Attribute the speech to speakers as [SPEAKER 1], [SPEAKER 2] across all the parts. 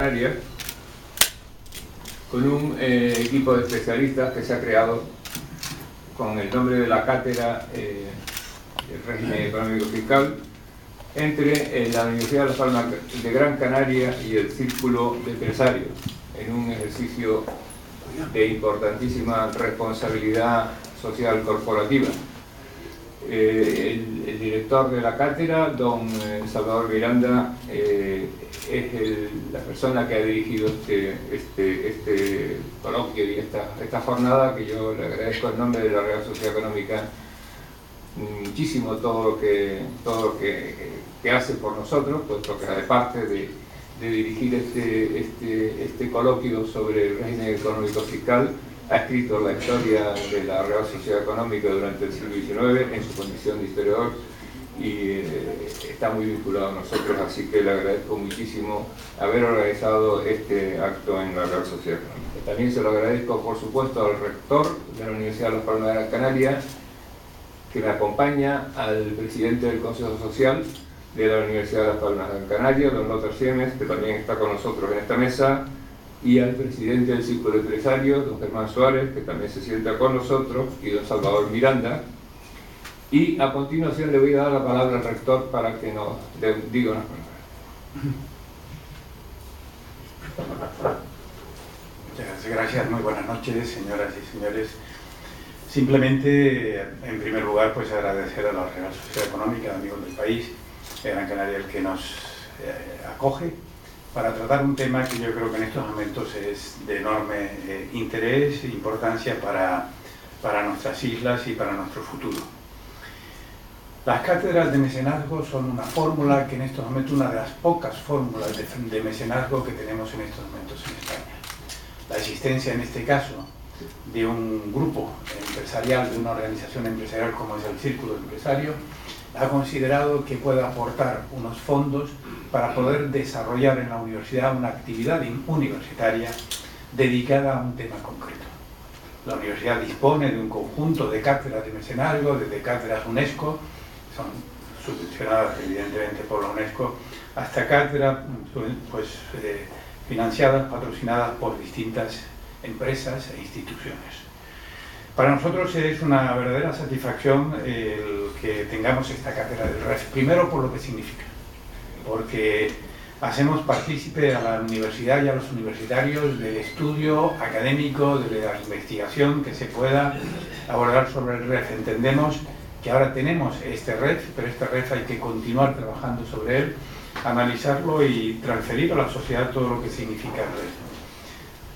[SPEAKER 1] Canarias, con un equipo de especialistas que se ha creado con el nombre de la cátedra del régimen económico fiscal entre la Universidad de Las Palmas de Gran Canaria y el Círculo de Empresarios, en un ejercicio de importantísima responsabilidad social corporativa. El director de la cátedra, don Salvador Miranda, es la persona que ha dirigido este coloquio y esta jornada, que yo le agradezco en nombre de la Real Sociedad Económica muchísimo todo lo que hace por nosotros, puesto que de parte de dirigir este coloquio sobre el régimen económico fiscal, ha escrito la historia de la Real Sociedad Económica durante el siglo XIX en su condición de historiador y está muy vinculado a nosotros, así que le agradezco muchísimo haber organizado este acto en la Real Sociedad Económica. También se lo agradezco, por supuesto, al rector de la Universidad de Las Palmas de Gran Canaria, que me acompaña, al presidente del Consejo Social de la Universidad de Las Palmas de Gran Canaria, don Lothar Siemens, que también está con nosotros en esta mesa, y al presidente del Círculo de Empresarios, don Germán Suárez, que también se sienta con nosotros, y don Salvador Miranda. Y a continuación le voy a dar la palabra al rector para que nos diga unas palabras.
[SPEAKER 2] Muchas gracias, muy buenas noches, señoras y señores. Simplemente, en primer lugar, pues agradecer a la Real Sociedad Económica, amigos del país, de Gran Canaria, el que nos acoge, para tratar un tema que yo creo que en estos momentos es de enorme interés e importancia para nuestras islas y para nuestro futuro. Las cátedras de mecenazgo son una fórmula que en estos momentos, una de las pocas fórmulas de mecenazgo que tenemos en estos momentos en España. La existencia, en este caso, de un grupo empresarial, de una organización empresarial como es el Círculo de Empresarios, ha considerado que puede aportar unos fondos para poder desarrollar en la universidad una actividad universitaria dedicada a un tema concreto. La universidad dispone de un conjunto de cátedras de mecenazgo, de cátedras UNESCO, son subvencionadas evidentemente por la UNESCO, hasta cátedras pues, financiadas, patrocinadas por distintas empresas e instituciones. Para nosotros es una verdadera satisfacción el que tengamos esta cátedra del REF, primero por lo que significa, porque hacemos partícipe a la universidad y a los universitarios del estudio académico, de la investigación que se pueda abordar sobre el REF. Entendemos que ahora tenemos este REF, pero este REF hay que continuar trabajando sobre él, analizarlo y transferir a la sociedad todo lo que significa el REF.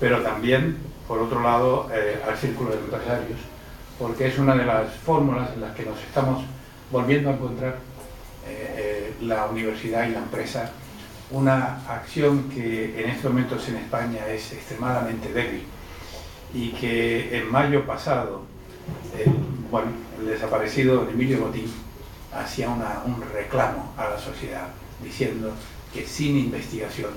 [SPEAKER 2] Pero también, por otro lado, al Círculo de Empresarios, porque es una de las fórmulas en las que nos estamos volviendo a encontrar la universidad y la empresa, una acción que en estos momentos en España es extremadamente débil y que en mayo pasado, el desaparecido don Emilio Botín hacía un reclamo a la sociedad diciendo que sin investigación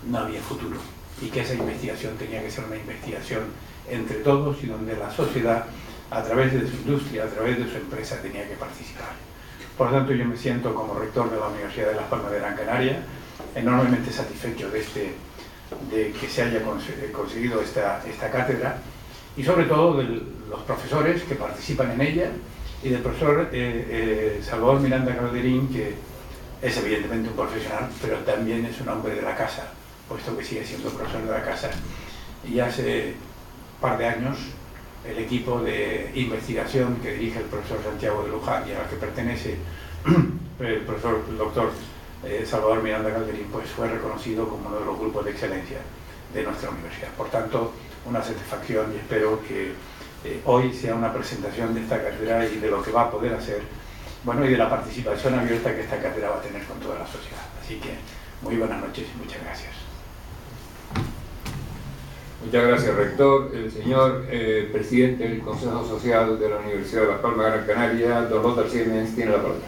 [SPEAKER 2] no había futuro y que esa investigación tenía que ser una investigación entre todos y donde la sociedad, a través de su industria, a través de su empresa, tenía que participar. Por lo tanto, yo me siento como rector de la Universidad de Las Palmas de Gran Canaria enormemente satisfecho de que se haya conseguido esta cátedra y sobre todo de los profesores que participan en ella y del profesor Salvador Miranda Calderín, que es evidentemente un profesional, pero también es un hombre de la casa, puesto que sigue siendo profesor de la casa. Y hace un par de años el equipo de investigación que dirige el profesor Santiago de Luján y al que pertenece el profesor el doctor Salvador Miranda Calderín, pues fue reconocido como uno de los grupos de excelencia de nuestra universidad. Por tanto, una satisfacción y espero que hoy sea una presentación de esta cátedra y de lo que va a poder hacer, bueno, y de la participación abierta que esta cátedra va a tener con toda la sociedad. Así que muy buenas noches y muchas gracias.
[SPEAKER 1] Muchas gracias, rector. El señor presidente del Consejo Social de la Universidad de Las Palmas de Gran Canaria, don Lothar Siemens, tiene la palabra.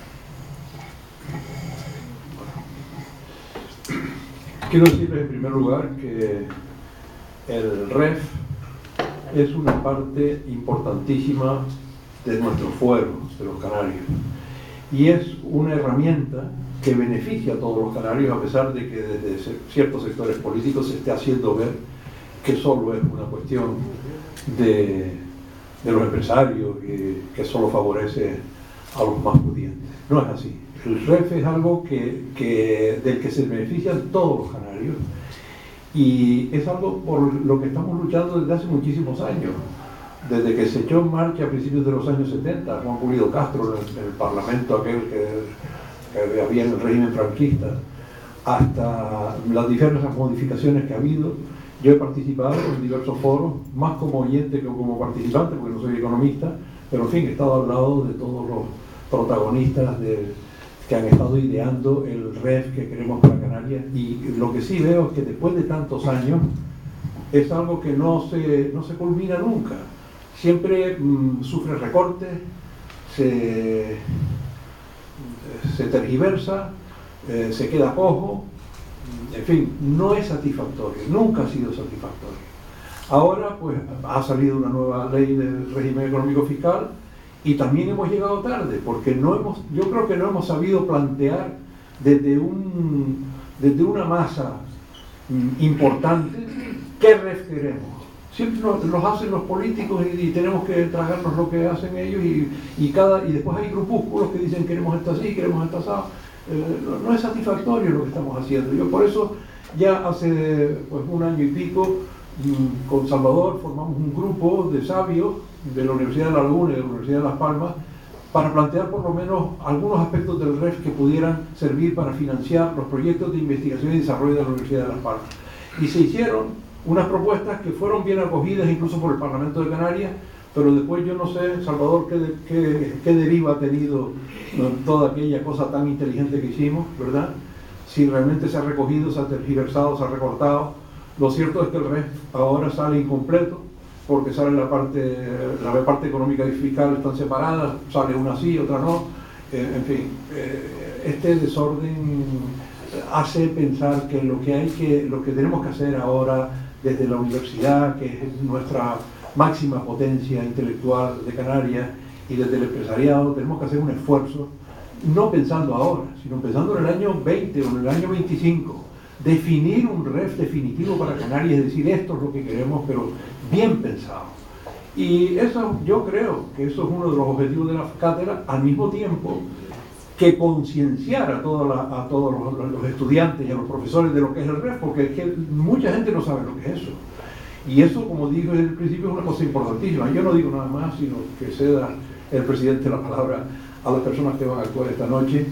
[SPEAKER 3] Quiero decirles en primer lugar que el REF es una parte importantísima de nuestro fuero, de los canarios, y es una herramienta que beneficia a todos los canarios, a pesar de que desde ciertos sectores políticos se esté haciendo ver que solo es una cuestión de los empresarios, que solo favorece a los más pudientes. No es así. El REF es algo del que se benefician todos los canarios, y es algo por lo que estamos luchando desde hace muchísimos años. Desde que se echó en marcha a principios de los años 70, Juan Pulido Castro, en el parlamento aquel que había en el régimen franquista, hasta las diversas modificaciones que ha habido. Yo he participado en diversos foros, más como oyente que como participante, porque no soy economista, pero en fin, he estado al lado de todos los protagonistas que han estado ideando el REF que queremos para Canarias, y lo que sí veo es que después de tantos años es algo que no se culmina nunca. Siempre sufre recortes, se tergiversa, se queda cojo, en fin, no es satisfactorio, nunca ha sido satisfactorio. Ahora pues ha salido una nueva ley del régimen económico fiscal, y también hemos llegado tarde, porque yo creo que no hemos sabido plantear desde una masa importante qué REF queremos. Siempre los hacen los políticos y tenemos que tragarnos lo que hacen ellos, y después hay grupúsculos que dicen queremos esto así, queremos esto así. No es satisfactorio lo que estamos haciendo. Yo por eso ya hace pues, 1 año y pico con Salvador formamos un grupo de sabios de la Universidad de La Laguna y de la Universidad de Las Palmas para plantear por lo menos algunos aspectos del REF que pudieran servir para financiar los proyectos de investigación y desarrollo de la Universidad de Las Palmas. Y se hicieron unas propuestas que fueron bien acogidas incluso por el Parlamento de Canarias, pero después yo no sé, Salvador, qué deriva ha tenido toda aquella cosa tan inteligente que hicimos, ¿verdad? Si realmente se ha recogido, se ha tergiversado, se ha recortado. Lo cierto es que el REF ahora sale incompleto, porque sale la parte económica y fiscal están separadas, sale una sí, otra no. En fin, este desorden hace pensar que lo que tenemos que hacer ahora desde la universidad, que es nuestra máxima potencia intelectual de Canarias, y desde el empresariado, tenemos que hacer un esfuerzo, no pensando ahora, sino pensando en el año 20 o en el año 25, definir un REF definitivo para Canarias, es decir, esto es lo que queremos, pero bien pensado. Y eso, yo creo que eso es uno de los objetivos de la cátedra, al mismo tiempo que concienciar a todos los estudiantes y a los profesores de lo que es el REF, porque es que mucha gente no sabe lo que es eso. Y eso, como dije desde el principio, es una cosa importantísima. Yo no digo nada más, sino que ceda el presidente la palabra a las personas que van a actuar esta noche,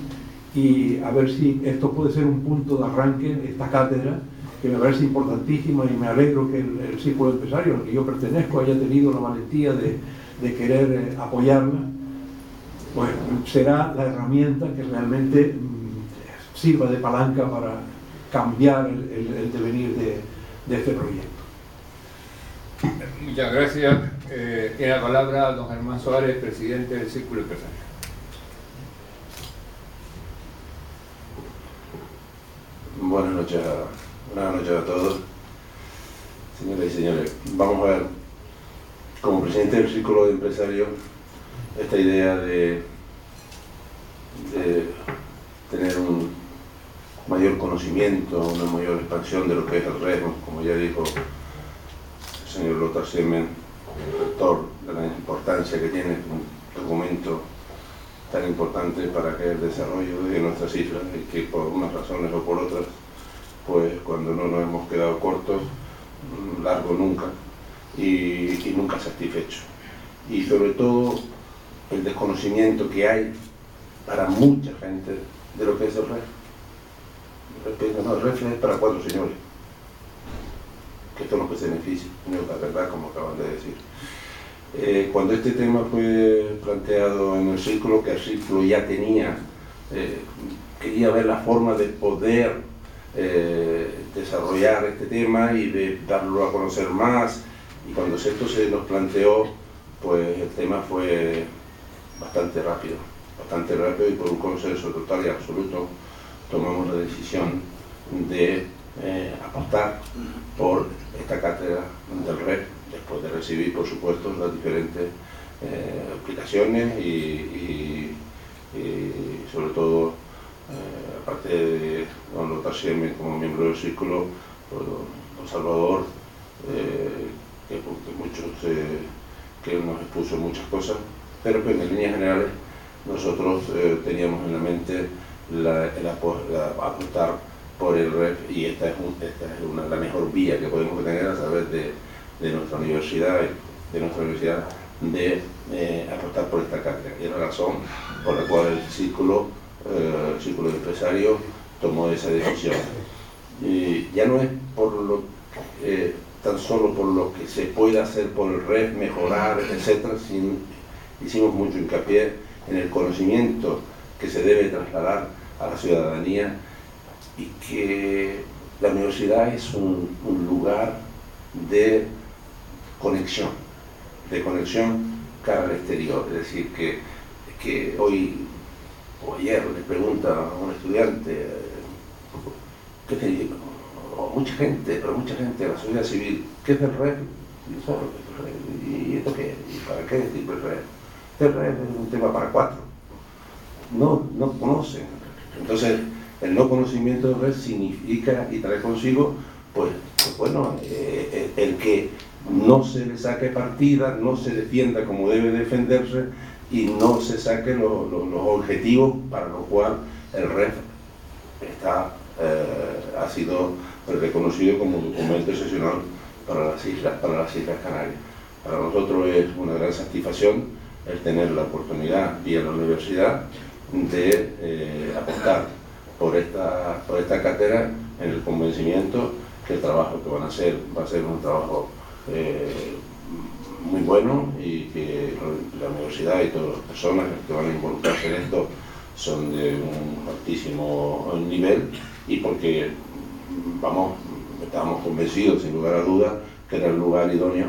[SPEAKER 3] y a ver si esto puede ser un punto de arranque, esta cátedra, que me parece importantísima, y me alegro que el círculo empresario al que yo pertenezco haya tenido la valentía de querer apoyarla. Pues será la herramienta que realmente sirva de palanca para cambiar el devenir de este proyecto.
[SPEAKER 1] Muchas gracias. Tiene la palabra don Germán Suárez, presidente del Círculo Empresario.
[SPEAKER 4] Buenas noches a todos, señoras y señores. Vamos a ver, como presidente del Círculo de Empresarios, esta idea de tener un mayor conocimiento, una mayor expansión de lo que es el REF, como ya dijo el señor Lothar Siemens, el rector, de la importancia que tiene un documento tan importante para que el desarrollo de nuestras islas, y que por unas razones o por otras, pues cuando no nos hemos quedado cortos, largo nunca, y nunca satisfechos. Y sobre todo el desconocimiento que hay para mucha gente de lo que es el REF. El REF es para 4 señores, que son los que se benefician, no es la verdad, como acaban de decir. Cuando este tema fue planteado en el círculo, que el círculo ya tenía, quería ver la forma de poder desarrollar este tema y de darlo a conocer más, y cuando esto se nos planteó, pues el tema fue bastante rápido, y por un consenso total y absoluto tomamos la decisión de apostar por esta cátedra del REF, después de recibir, por supuesto, las diferentes explicaciones y sobre todo aparte de don Lothar Siemens como miembro del círculo, por don Salvador, que nos expuso muchas cosas, pero que en líneas generales nosotros teníamos en la mente apostar por el REF, y esta es la mejor vía que podemos tener a través de nuestra universidad, de apostar por esta cátedra. Y es la razón por la cual el círculo de empresarios tomó esa decisión. Ya no es tan solo por lo que se puede hacer por el REF, mejorar, etc. Hicimos mucho hincapié en el conocimiento que se debe trasladar a la ciudadanía, y que la universidad es un lugar de conexión cara al exterior. Es decir, que hoy o ayer le pregunta a un estudiante, ¿qué te digo? Mucha gente de la sociedad civil, ¿qué es el REF? ¿Y esto qué? ¿Y para qué es el REF? El REF es un tema para 4. No conocen. Entonces, el no conocimiento del REF significa y trae consigo, pues bueno, el que no se le saque partida, no se defienda como debe defenderse, y no se saquen los objetivos para los cuales el REF ha sido reconocido como documento excepcional para las Islas Canarias. Para nosotros es una gran satisfacción el tener la oportunidad vía la universidad de apostar por esta cátedra, en el convencimiento que el trabajo que van a hacer va a ser un trabajo muy bueno, y que la universidad y todas las personas que van a involucrarse en esto son de un altísimo nivel, y porque estábamos convencidos sin lugar a dudas que era el lugar idóneo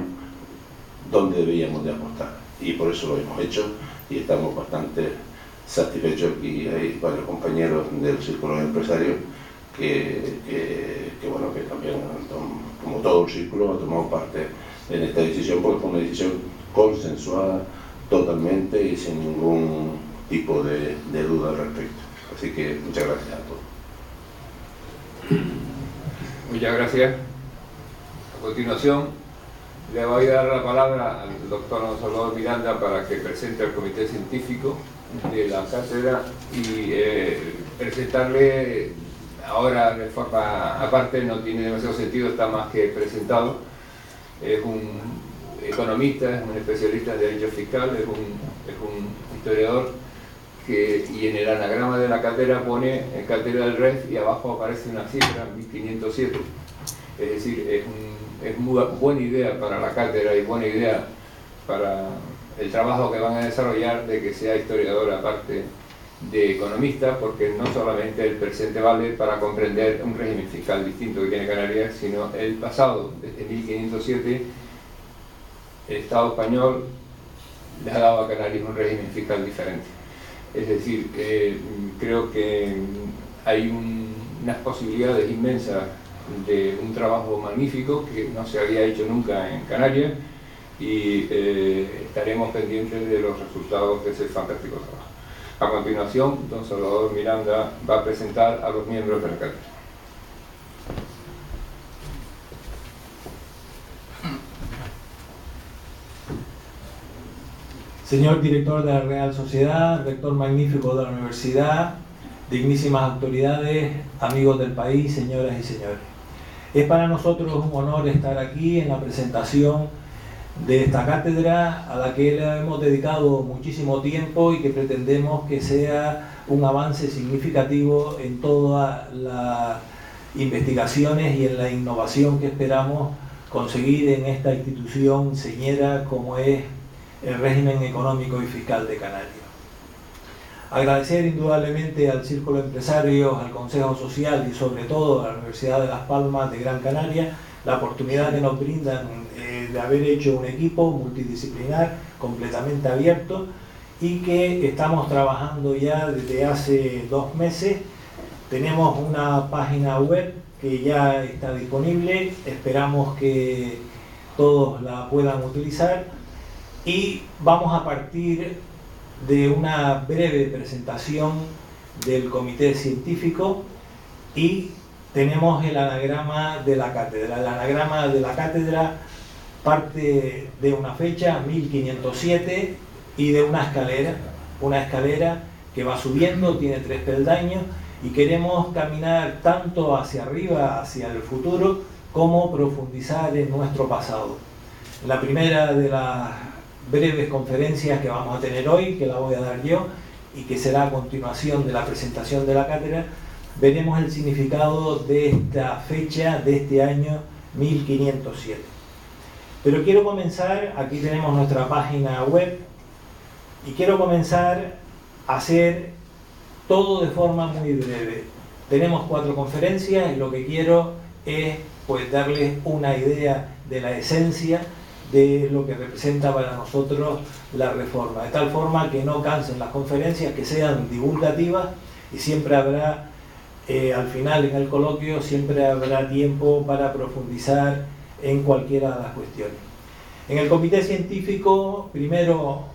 [SPEAKER 4] donde debíamos de apostar, y por eso lo hemos hecho, y estamos bastante satisfechos. Y hay varios compañeros del círculo de empresarios que también, como todo el círculo, han tomado parte en esta decisión, porque fue una decisión consensuada totalmente y sin ningún tipo de duda al respecto. Así que muchas gracias a todos.
[SPEAKER 1] Muchas gracias. A continuación, le voy a dar la palabra al doctor don Salvador Miranda para que presente al comité científico de la cátedra, y presentarle ahora de forma aparte. No tiene demasiado sentido, está más que presentado. Es un economista, es un especialista en derecho fiscal, es un historiador y en el anagrama de la cátedra pone cátedra del REF, y abajo aparece una cifra, 1507. Es decir, es muy buena idea para la cátedra y buena idea para el trabajo que van a desarrollar de que sea historiador aparte de economista, porque no solamente el presente vale para comprender un régimen fiscal distinto que tiene Canarias, sino el pasado. Desde 1507 el Estado español le ha dado a Canarias un régimen fiscal diferente. Es decir, creo que hay unas posibilidades inmensas de un trabajo magnífico que no se había hecho nunca en Canarias, y estaremos pendientes de los resultados de ese fantástico trabajo. A continuación, don Salvador Miranda va a presentar a los miembros de la cátedra.
[SPEAKER 5] Señor director de la Real Sociedad, rector magnífico de la universidad, dignísimas autoridades, amigos del país, señoras y señores. Es para nosotros un honor estar aquí en la presentación de esta cátedra, a la que le hemos dedicado muchísimo tiempo y que pretendemos que sea un avance significativo en todas las investigaciones y en la innovación que esperamos conseguir en esta institución señera como es el régimen económico y fiscal de Canarias. Agradecer indudablemente al Círculo de Empresarios, al Consejo Social y sobre todo a la Universidad de Las Palmas de Gran Canaria la oportunidad que nos brindan de haber hecho un equipo multidisciplinar completamente abierto, y que estamos trabajando ya desde hace 2 meses. Tenemos una página web que ya está disponible, esperamos que todos la puedan utilizar, y vamos a partir de una breve presentación del comité científico y tenemos el anagrama de la cátedra. El anagrama de la cátedra parte de una fecha, 1507, y de una escalera que va subiendo, tiene 3 peldaños, y queremos caminar tanto hacia arriba, hacia el futuro, como profundizar en nuestro pasado. La primera de las breves conferencias que vamos a tener hoy, que la voy a dar yo, y que será a continuación de la presentación de la cátedra, veremos el significado de esta fecha, de este año 1507. Pero quiero comenzar, aquí tenemos nuestra página web, y quiero comenzar a hacer todo de forma muy breve. Tenemos 4 conferencias y lo que quiero es pues darles una idea de la esencia de lo que representa para nosotros la reforma, de tal forma que no cansen las conferencias, que sean divulgativas, y siempre habrá, al final en el coloquio, siempre habrá tiempo para profundizar en cualquiera de las cuestiones. En el comité científico, primero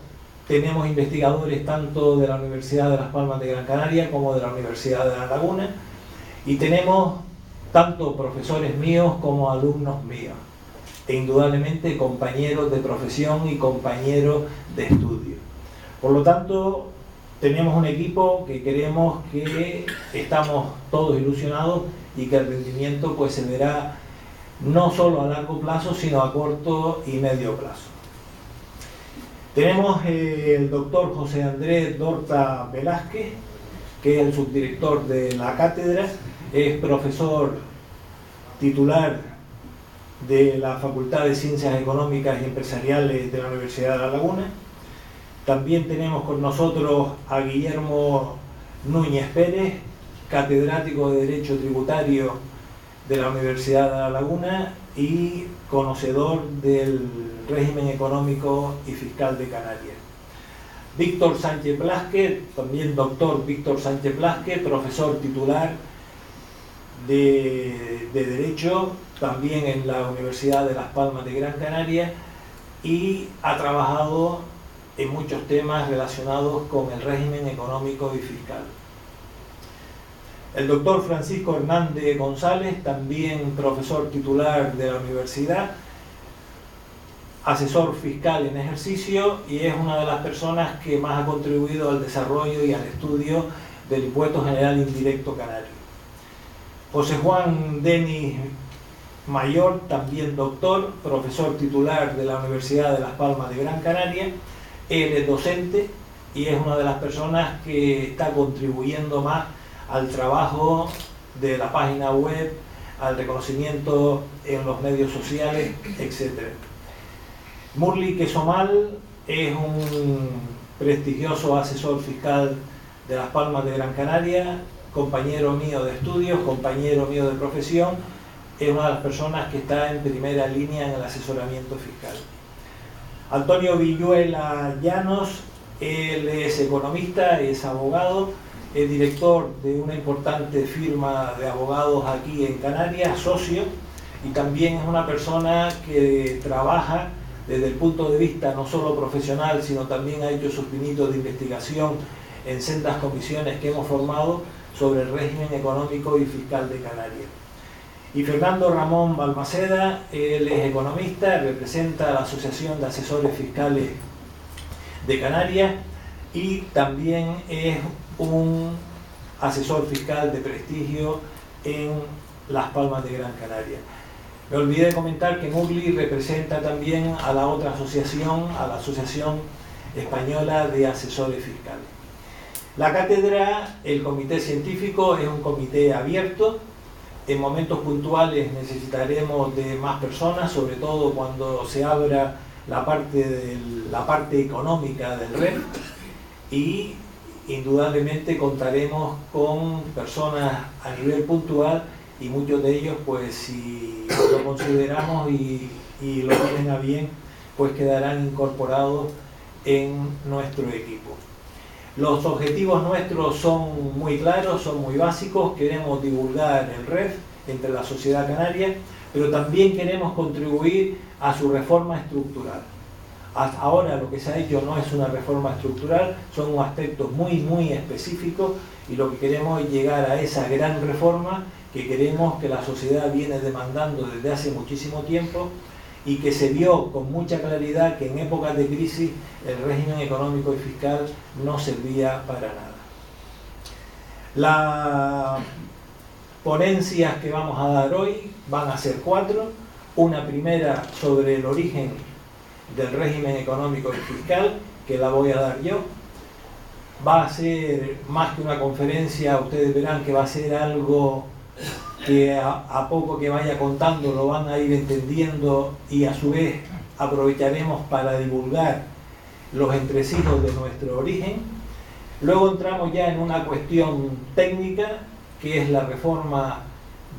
[SPEAKER 5] tenemos investigadores tanto de la Universidad de Las Palmas de Gran Canaria como de la Universidad de La Laguna, y tenemos tanto profesores míos como alumnos míos, e indudablemente compañeros de profesión y compañeros de estudio. Por lo tanto, tenemos un equipo que creemos que estamos todos ilusionados y que el rendimiento pues se verá no solo a largo plazo, sino a corto y medio plazo. Tenemos el doctor José Andrés Dorta Velázquez, que es el subdirector de la cátedra, es profesor titular de la Facultad de Ciencias Económicas y Empresariales de la Universidad de La Laguna. También tenemos con nosotros a Guillermo Núñez Pérez, catedrático de Derecho Tributario de la Universidad de La Laguna y conocedor del régimen económico y fiscal de Canarias. Víctor Sánchez Blasque, también doctor Víctor Sánchez Blasque, profesor titular de Derecho, también en la Universidad de Las Palmas de Gran Canaria, y ha trabajado en muchos temas relacionados con el régimen económico y fiscal. El doctor Francisco Hernández González, también profesor titular de la universidad, asesor fiscal en ejercicio, y es una de las personas que más ha contribuido al desarrollo y al estudio del impuesto general indirecto canario. José Juan Denis Mayor, también doctor, profesor titular de la Universidad de Las Palmas de Gran Canaria. Él es docente y es una de las personas que está contribuyendo más al trabajo de la página web, al reconocimiento en los medios sociales, etc. Murli Quesomal es un prestigioso asesor fiscal de Las Palmas de Gran Canaria, compañero mío de estudios, compañero mío de profesión, es una de las personas que está en primera línea en el asesoramiento fiscal. Antonio Villuela Llanos, él es economista, es abogado, es director de una importante firma de abogados aquí en Canarias, socio, y también es una persona que trabaja desde el punto de vista no solo profesional, sino también ha hecho sus pinitos de investigación en sendas comisiones que hemos formado sobre el régimen económico y fiscal de Canarias. Y Fernando Ramón Balmaceda, él es economista, representa a la Asociación de Asesores Fiscales de Canarias y también es un asesor fiscal de prestigio en Las Palmas de Gran Canaria. Me olvidé de comentar que Murli representa también a la otra asociación, a la Asociación Española de Asesores Fiscales. La cátedra, el comité científico, es un comité abierto. En momentos puntuales necesitaremos de más personas, sobre todo cuando se abra la parte económica del REF, y indudablemente contaremos con personas a nivel puntual, y muchos de ellos, pues si lo consideramos y lo tienen a bien, pues quedarán incorporados en nuestro equipo. Los objetivos nuestros son muy claros, son muy básicos. Queremos divulgar el REF entre la sociedad canaria, pero también queremos contribuir a su reforma estructural, Hasta ahora lo que se ha hecho no es una reforma estructural, son aspectos muy específicos, y lo que queremos es llegar a esa gran reforma que queremos, que la sociedad viene demandando desde hace muchísimo tiempo, y que se vio con mucha claridad que en épocas de crisis el régimen económico y fiscal no servía para nada. Las ponencias que vamos a dar hoy van a ser 4. Una primera sobre el origen del régimen económico y fiscal, que la voy a dar yo. Va a ser más que una conferencia, ustedes verán que va a ser algo que a poco que vaya contando lo van a ir entendiendo, y a su vez aprovecharemos para divulgar los entresijos de nuestro origen. Luego entramos ya en una cuestión técnica, que es la reforma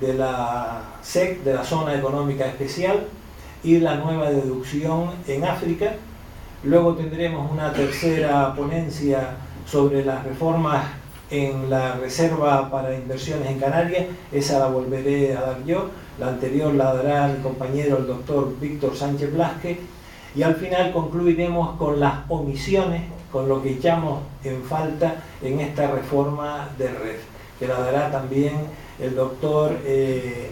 [SPEAKER 5] de la SEC, de la Zona Económica Especial, y la nueva deducción en África. Luego tendremos una tercera ponencia sobre las reformas en la Reserva para Inversiones en Canarias. Esa la volveré a dar yo. La anterior la dará mi compañero el doctor Víctor Sánchez Blasque. Y al final concluiremos con las omisiones, con lo que echamos en falta en esta reforma de REF, que la dará también el doctor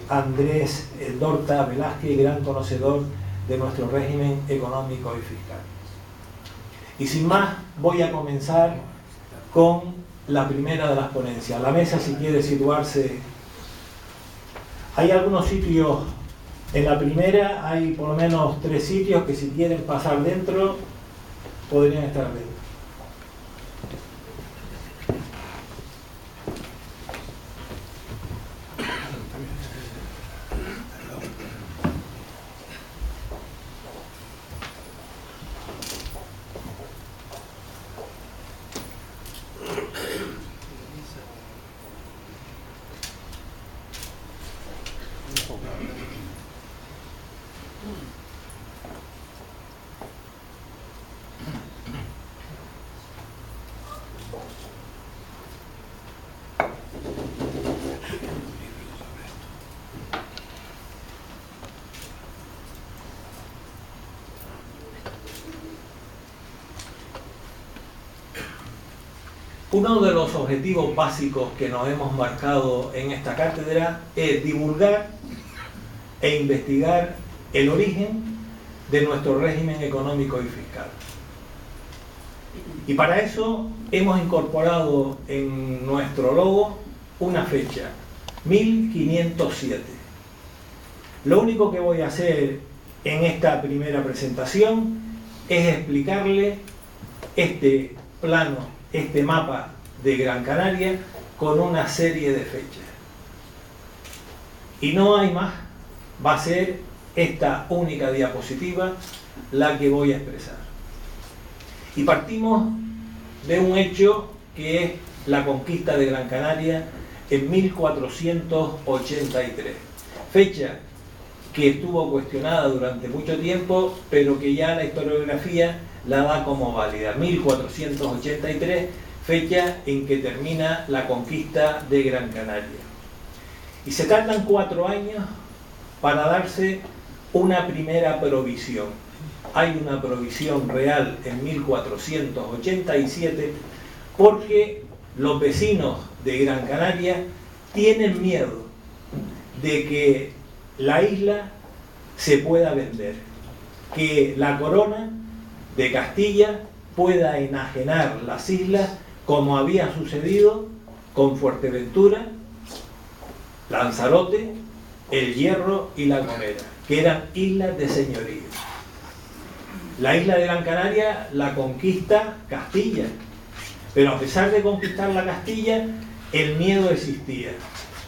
[SPEAKER 5] Andrés Dorta Velázquez, gran conocedor de nuestro régimen económico y fiscal. Y sin más, voy a comenzar con la primera de las ponencias. La mesa, si quiere situarse. Hay algunos sitios, en la primera hay por lo menos 3 sitios que, si quieren pasar dentro, podrían estar dentro. Uno de los objetivos básicos que nos hemos marcado en esta cátedra es divulgar e investigar el origen de nuestro régimen económico y fiscal. Y para eso hemos incorporado en nuestro logo una fecha, 1507. Lo único que voy a hacer en esta primera presentación es explicarle este plano, este mapa de Gran Canaria, con una serie de fechas. Y no hay más, va a ser esta única diapositiva la que voy a expresar. Y partimos de un hecho que es la conquista de Gran Canaria en 1483, fecha que estuvo cuestionada durante mucho tiempo, pero que ya la historiografía la da como válida. 1483, fecha en que termina la conquista de Gran Canaria. Y se tardan 4 años para darse una primera provisión. Hay una provisión real en 1487 porque los vecinos de Gran Canaria tienen miedo de que la isla se pueda vender, que la corona de Castilla pueda enajenar las islas, como había sucedido con Fuerteventura, Lanzarote, El Hierro y La Gomera, que eran islas de señorío. La isla de Gran Canaria la conquista Castilla, pero a pesar de conquistar la Castilla, el miedo existía.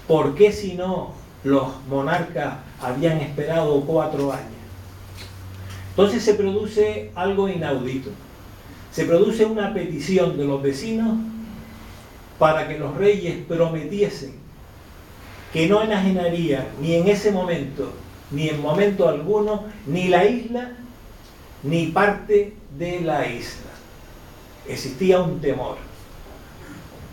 [SPEAKER 5] ¿Por qué, si no, los monarcas habían esperado 4 años? Entonces se produce algo inaudito. Se produce una petición de los vecinos para que los reyes prometiesen que no enajenarían ni en ese momento, ni en momento alguno, ni la isla, ni parte de la isla. Existía un temor.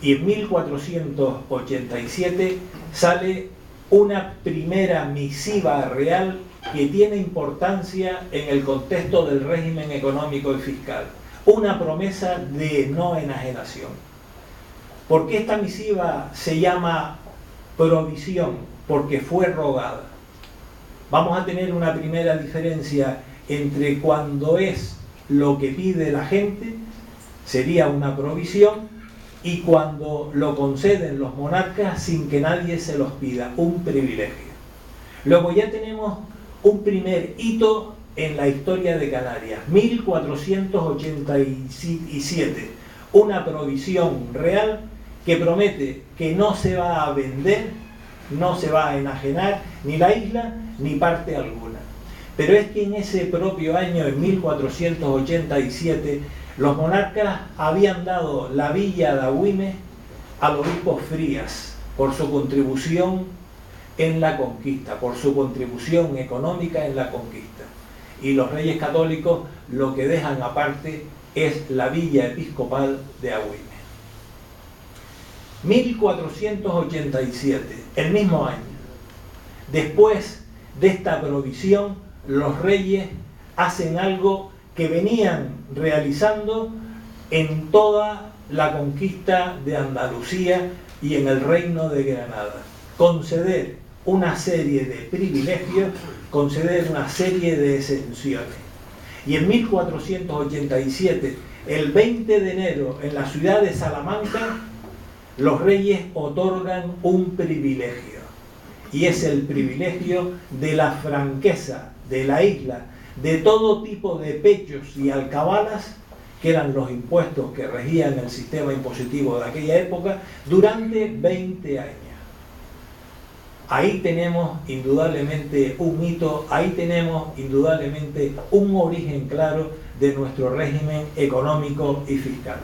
[SPEAKER 5] Y en 1487 sale una primera misiva real que tiene importancia en el contexto del régimen económico y fiscal, una promesa de no enajenación. ¿Por qué esta misiva se llama provisión? Porque fue rogada. Vamos a tener una primera diferencia entre cuando es lo que pide la gente, sería una provisión, y cuando lo conceden los monarcas sin que nadie se los pida, un privilegio. Luego ya tenemos un primer hito en la historia de Canarias, 1487, una provisión real que promete que no se va a vender, no se va a enajenar ni la isla ni parte alguna. Pero es que en ese propio año, en 1487, los monarcas habían dado la villa de Agüime al obispo Frías por su contribución en la conquista, por su contribución económica en la conquista. Y los reyes católicos lo que dejan aparte es la villa episcopal de Agüime. 1487, el mismo año. Después de esta provisión, los reyes hacen algo que venían realizando en toda la conquista de Andalucía y en el reino de Granada: conceder una serie de privilegios, conceder una serie de exenciones. Y en 1487, el 20 de enero, en la ciudad de Salamanca, los reyes otorgan un privilegio, y es el privilegio de la franqueza de la isla, de todo tipo de pechos y alcabalas, que eran los impuestos que regían el sistema impositivo de aquella época, durante 20 años. Ahí tenemos indudablemente un hito, ahí tenemos indudablemente un origen claro de nuestro régimen económico y fiscal.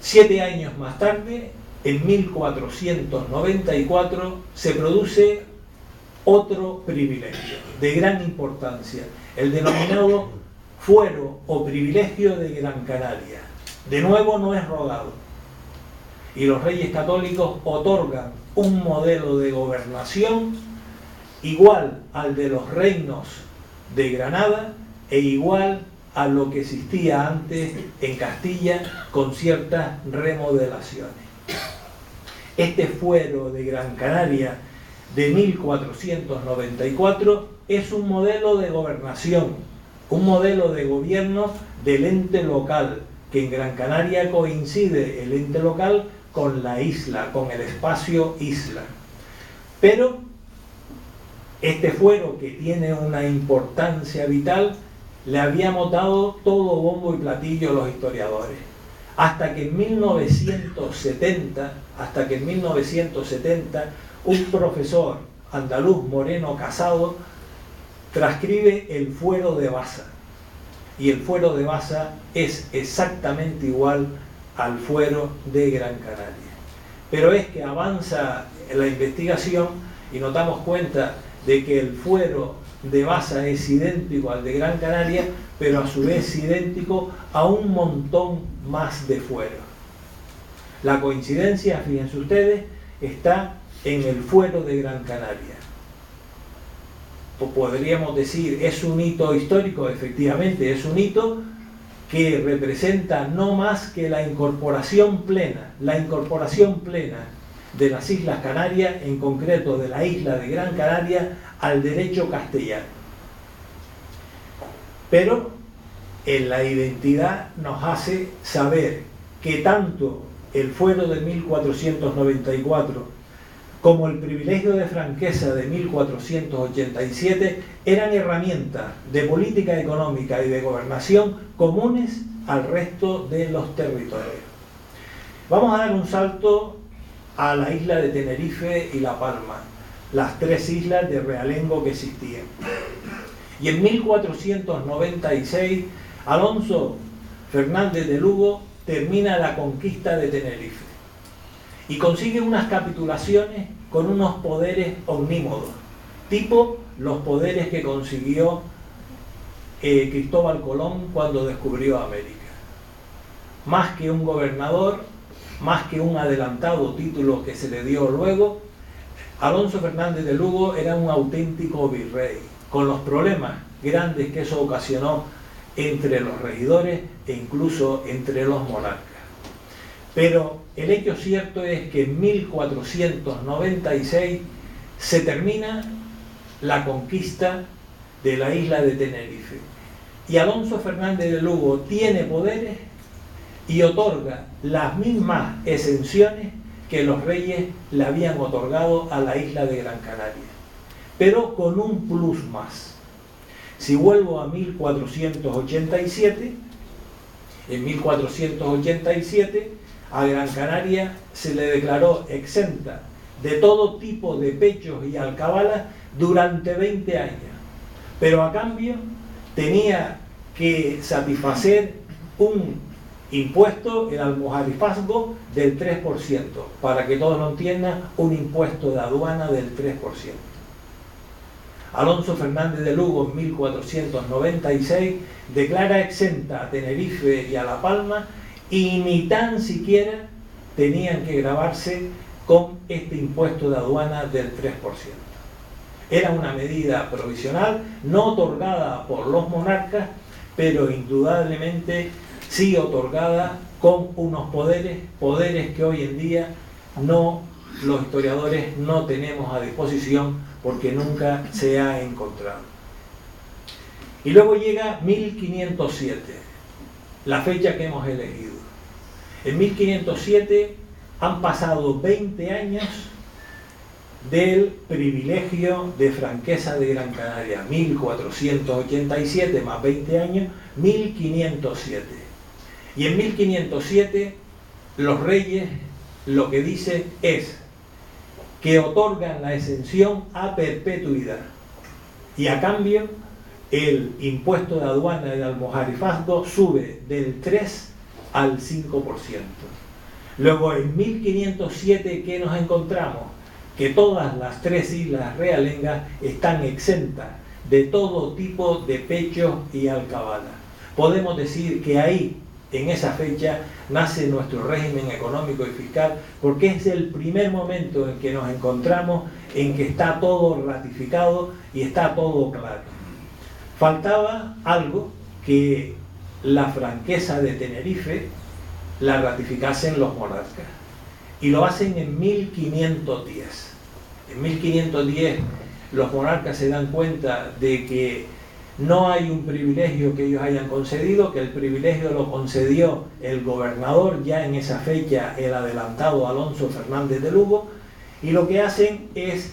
[SPEAKER 5] 7 años más tarde, en 1494, se produce otro privilegio de gran importancia, el denominado fuero o privilegio de Gran Canaria. De nuevo, no es rogado, y los reyes católicos otorgan un modelo de gobernación igual al de los reinos de Granada e igual a lo que existía antes en Castilla, con ciertas remodelaciones. Este fuero de Gran Canaria de 1494 es un modelo de gobernación, un modelo de gobierno del ente local, que en Gran Canaria coincide el ente local con la isla, con el espacio isla. Pero este fuero, que tiene una importancia vital, le habíamos dado todo bombo y platillo los historiadores, hasta que en 1970, un profesor andaluz, Moreno Casado, transcribe el fuero de Baza, y el fuero de Baza es exactamente igual al fuero de Gran Canaria. Pero es que avanza la investigación y nos damos cuenta de que el fuero de Baza es idéntico al de Gran Canaria, pero a su vez idéntico a un montón más de fueros. La coincidencia, fíjense ustedes, está en el fuero de Gran Canaria. Podríamos decir, ¿es un hito histórico? Efectivamente, es un hito que representa no más que la incorporación plena de las Islas Canarias, en concreto de la isla de Gran Canaria, al derecho castellano. Pero en la identidad nos hace saber que tanto el fuero de 1494 como el privilegio de franqueza de 1487 eran herramientas de política económica y de gobernación comunes al resto de los territorios. Vamos a dar un salto a la isla de Tenerife y La Palma, las 3 islas de realengo que existían. Y en 1496, Alonso Fernández de Lugo termina la conquista de Tenerife y consigue unas capitulaciones con unos poderes omnímodos, tipo los poderes que consiguió Cristóbal Colón cuando descubrió América. Más que un gobernador, más que un adelantado título que se le dio luego, Alonso Fernández de Lugo era un auténtico virrey, con los problemas grandes que eso ocasionó entre los regidores e incluso entre los monarcas. Pero el hecho cierto es que en 1496 se termina la conquista de la isla de Tenerife. Y Alonso Fernández de Lugo tiene poderes y otorga las mismas exenciones que los reyes le habían otorgado a la isla de Gran Canaria, pero con un plus más. Si vuelvo a 1487, en 1487 a Gran Canaria se le declaró exenta de todo tipo de pechos y alcabalas durante 20 años, pero a cambio tenía que satisfacer un impuesto, el almojarifazgo, del 3%, para que todos lo entiendan, un impuesto de aduana del 3%. Alonso Fernández de Lugo en 1496 declara exenta a Tenerife y a La Palma, y ni tan siquiera tenían que gravarse con este impuesto de aduana del 3%. Era una medida provisional, no otorgada por los monarcas, pero indudablemente sí otorgada con unos poderes que hoy en día los historiadores no tenemos a disposición porque nunca se ha encontrado. Y luego llega 1507, la fecha que hemos elegido. En 1507 han pasado 20 años del privilegio de franqueza de Gran Canaria, 1487 más 20 años, 1507. Y en 1507 los reyes lo que dicen es que otorgan la exención a perpetuidad y a cambio el impuesto de aduana del almojarifazgo sube del 3 al 5%. Luego en 1507, ¿qué nos encontramos? Que todas las 3 islas realengas están exentas de todo tipo de pechos y alcabalas. Podemos decir que ahí, en esa fecha, nace nuestro régimen económico y fiscal, porque es el primer momento en que nos encontramos en que está todo ratificado y está todo claro. Faltaba algo, que la franqueza de Tenerife la ratificasen los monarcas, y lo hacen en 1510. En 1510 los monarcas se dan cuenta de que no hay un privilegio que ellos hayan concedido, que el privilegio lo concedió el gobernador, ya en esa fecha el adelantado Alonso Fernández de Lugo, y lo que hacen es,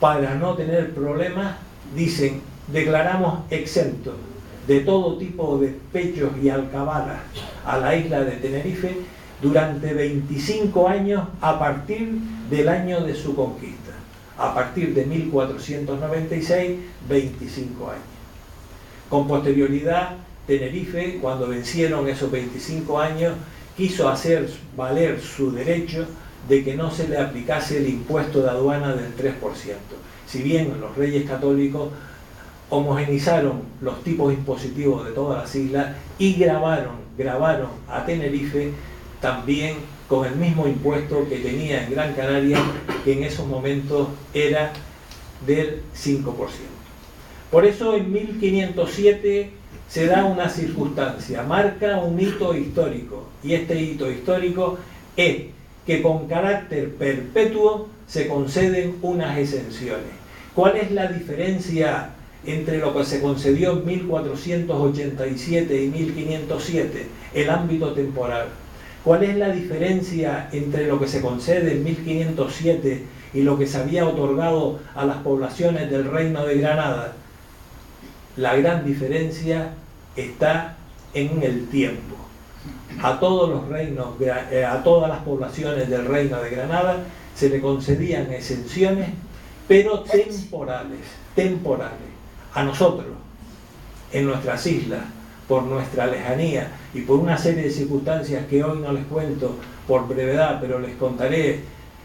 [SPEAKER 5] para no tener problemas, dicen: declaramos exento de todo tipo de pechos y alcabalas a la isla de Tenerife durante 25 años a partir del año de su conquista. A partir de 1496, 25 años. Con posterioridad, Tenerife, cuando vencieron esos 25 años, quiso hacer valer su derecho de que no se le aplicase el impuesto de aduana del 3%. Si bien los reyes católicos homogenizaron los tipos impositivos de todas las islas y grabaron a Tenerife también con el mismo impuesto que tenía en Gran Canaria, que en esos momentos era del 5%. Por eso en 1507 se da una circunstancia, marca un hito histórico, y este hito histórico es que con carácter perpetuo se conceden unas exenciones. ¿Cuál es la diferencia entre lo que se concedió en 1487 y 1507? El ámbito temporal. ¿Cuál es la diferencia entre lo que se concede en 1507 y lo que se había otorgado a las poblaciones del Reino de Granada? La gran diferencia está en el tiempo. A todos los reinos, a todas las poblaciones del Reino de Granada se le concedían exenciones, pero temporales. A nosotros, en nuestras islas, por nuestra lejanía y por una serie de circunstancias que hoy no les cuento por brevedad, pero les contaré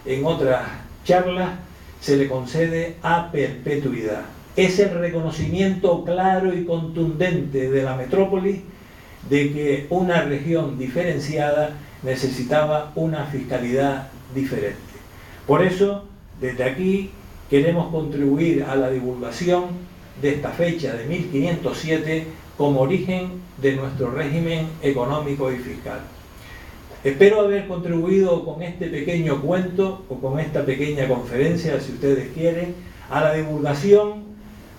[SPEAKER 5] en otras charlas, se le concede a perpetuidad. Es el reconocimiento claro y contundente de la metrópoli de que una región diferenciada necesitaba una fiscalidad diferente. Por eso desde aquí queremos contribuir a la divulgación de esta fecha de 1507 como origen de nuestro régimen económico y fiscal. Espero haber contribuido con este pequeño cuento o con esta pequeña conferencia, si ustedes quieren, a la divulgación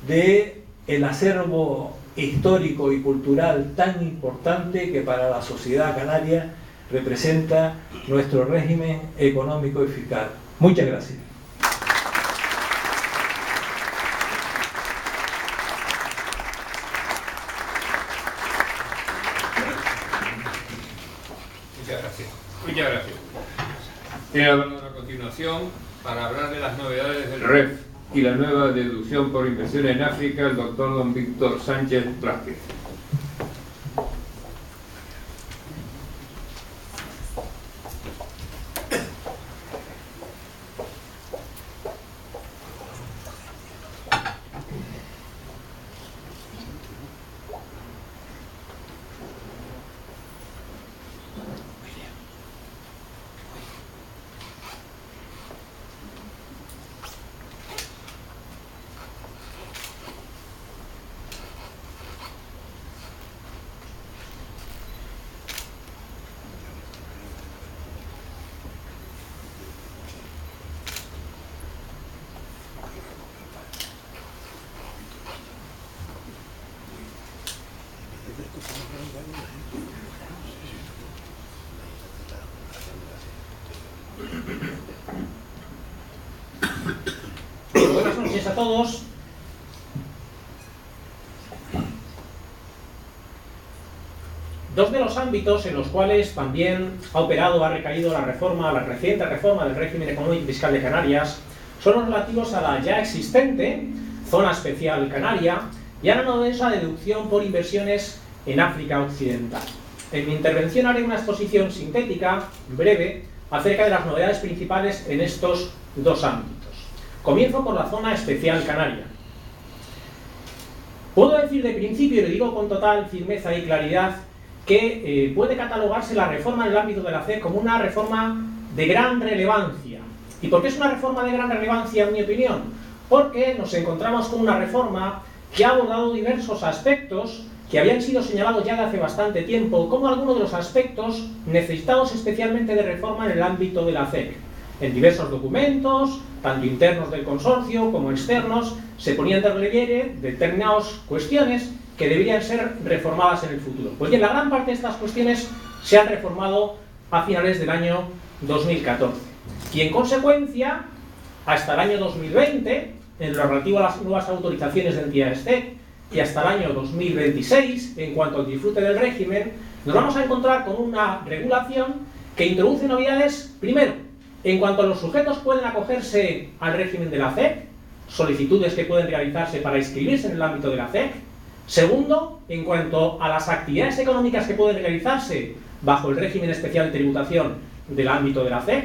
[SPEAKER 5] del acervo histórico y cultural tan importante que para la sociedad canaria representa nuestro régimen económico y fiscal. Muchas gracias.
[SPEAKER 1] Muchas gracias. Tiene la palabra a continuación para hablar de las novedades del REF y la nueva deducción por inversión en África el doctor don Víctor Sánchez Blázquez.
[SPEAKER 6] Buenas noches a todos. Dos de los ámbitos en los cuales también ha operado, ha recaído la reciente reforma del régimen económico y fiscal de Canarias son los relativos a la ya existente Zona Especial Canaria y a la novedosa deducción por inversiones en África Occidental. En mi intervención haré una exposición sintética, breve, acerca de las novedades principales en estos dos ámbitos. Comienzo por la Zona Especial Canaria. Puedo decir de principio, y lo digo con total firmeza y claridad, que puede catalogarse la reforma en el ámbito de la CEC como una reforma de gran relevancia. ¿Y por qué es una reforma de gran relevancia, en mi opinión? Porque nos encontramos con una reforma que ha abordado diversos aspectos que habían sido señalados ya de hace bastante tiempo como algunos de los aspectos necesitados especialmente de reforma en el ámbito de la CEC. En diversos documentos, tanto internos del consorcio como externos, se ponían de relieve determinadas cuestiones que deberían ser reformadas en el futuro. Pues bien, la gran parte de estas cuestiones se han reformado a finales del año 2014. Y en consecuencia, hasta el año 2020, en lo relativo a las nuevas autorizaciones de entidades CEC, y hasta el año 2026, en cuanto al disfrute del régimen, nos vamos a encontrar con una regulación que introduce novedades, primero, en cuanto a los sujetos pueden acogerse al régimen de la CEC, solicitudes que pueden realizarse para inscribirse en el ámbito de la CEC. Segundo, en cuanto a las actividades económicas que pueden realizarse bajo el régimen especial de tributación del ámbito de la CEC.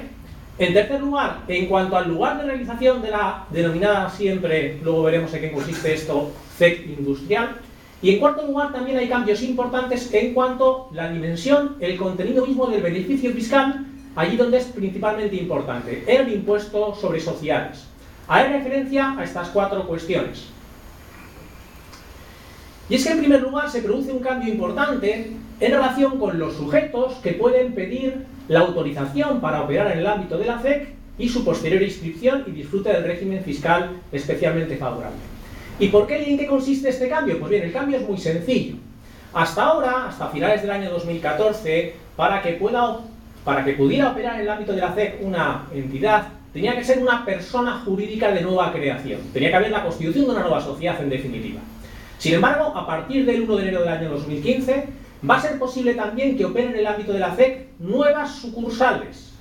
[SPEAKER 6] En tercer lugar, en cuanto al lugar de realización de la denominada siempre, luego veremos en qué consiste esto, CEC industrial. Y en cuarto lugar, también hay cambios importantes en cuanto a la dimensión, el contenido mismo del beneficio fiscal, allí donde es principalmente importante, el impuesto sobre sociedades. Haré referencia a estas cuatro cuestiones. Y es que en primer lugar se produce un cambio importante en relación con los sujetos que pueden pedir la autorización para operar en el ámbito de la CEC y su posterior inscripción y disfrute del régimen fiscal especialmente favorable. ¿Y por qué y en qué consiste este cambio? Pues bien, el cambio es muy sencillo. Hasta ahora, hasta finales del año 2014, para que pudiera operar en el ámbito de la CEC una entidad, tenía que ser una persona jurídica de nueva creación. Tenía que haber la constitución de una nueva sociedad, en definitiva. Sin embargo, a partir del 1 de enero del año 2015, va a ser posible también que operen en el ámbito de la CEC nuevas sucursales.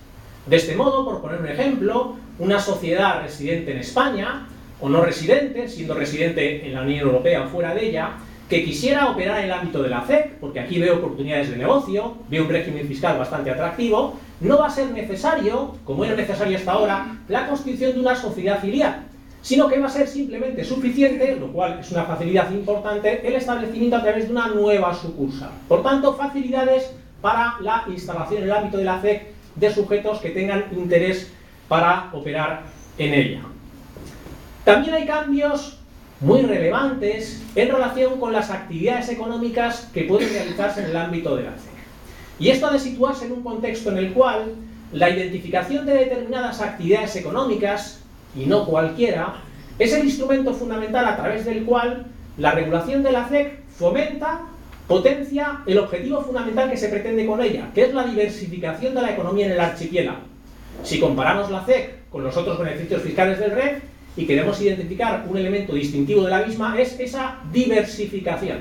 [SPEAKER 6] De este modo, por poner un ejemplo, una sociedad residente en España, o no residente, siendo residente en la Unión Europea o fuera de ella, que quisiera operar en el ámbito de la CEC, porque aquí veo oportunidades de negocio, veo un régimen fiscal bastante atractivo, no va a ser necesario, como era necesario hasta ahora, la constitución de una sociedad filial, sino que va a ser simplemente suficiente, lo cual es una facilidad importante, el establecimiento a través de una nueva sucursal. Por tanto, facilidades para la instalación en el ámbito de la CEC de sujetos que tengan interés para operar en ella. También hay cambios muy relevantes en relación con las actividades económicas que pueden realizarse en el ámbito de la CEC. Y esto ha de situarse en un contexto en el cual la identificación de determinadas actividades económicas, y no cualquiera, es el instrumento fundamental a través del cual la regulación de la CEC fomenta, potencia el objetivo fundamental que se pretende con ella, que es la diversificación de la economía en el archipiélago. Si comparamos la CEC con los otros beneficios fiscales del REF y queremos identificar un elemento distintivo de la misma, es esa diversificación.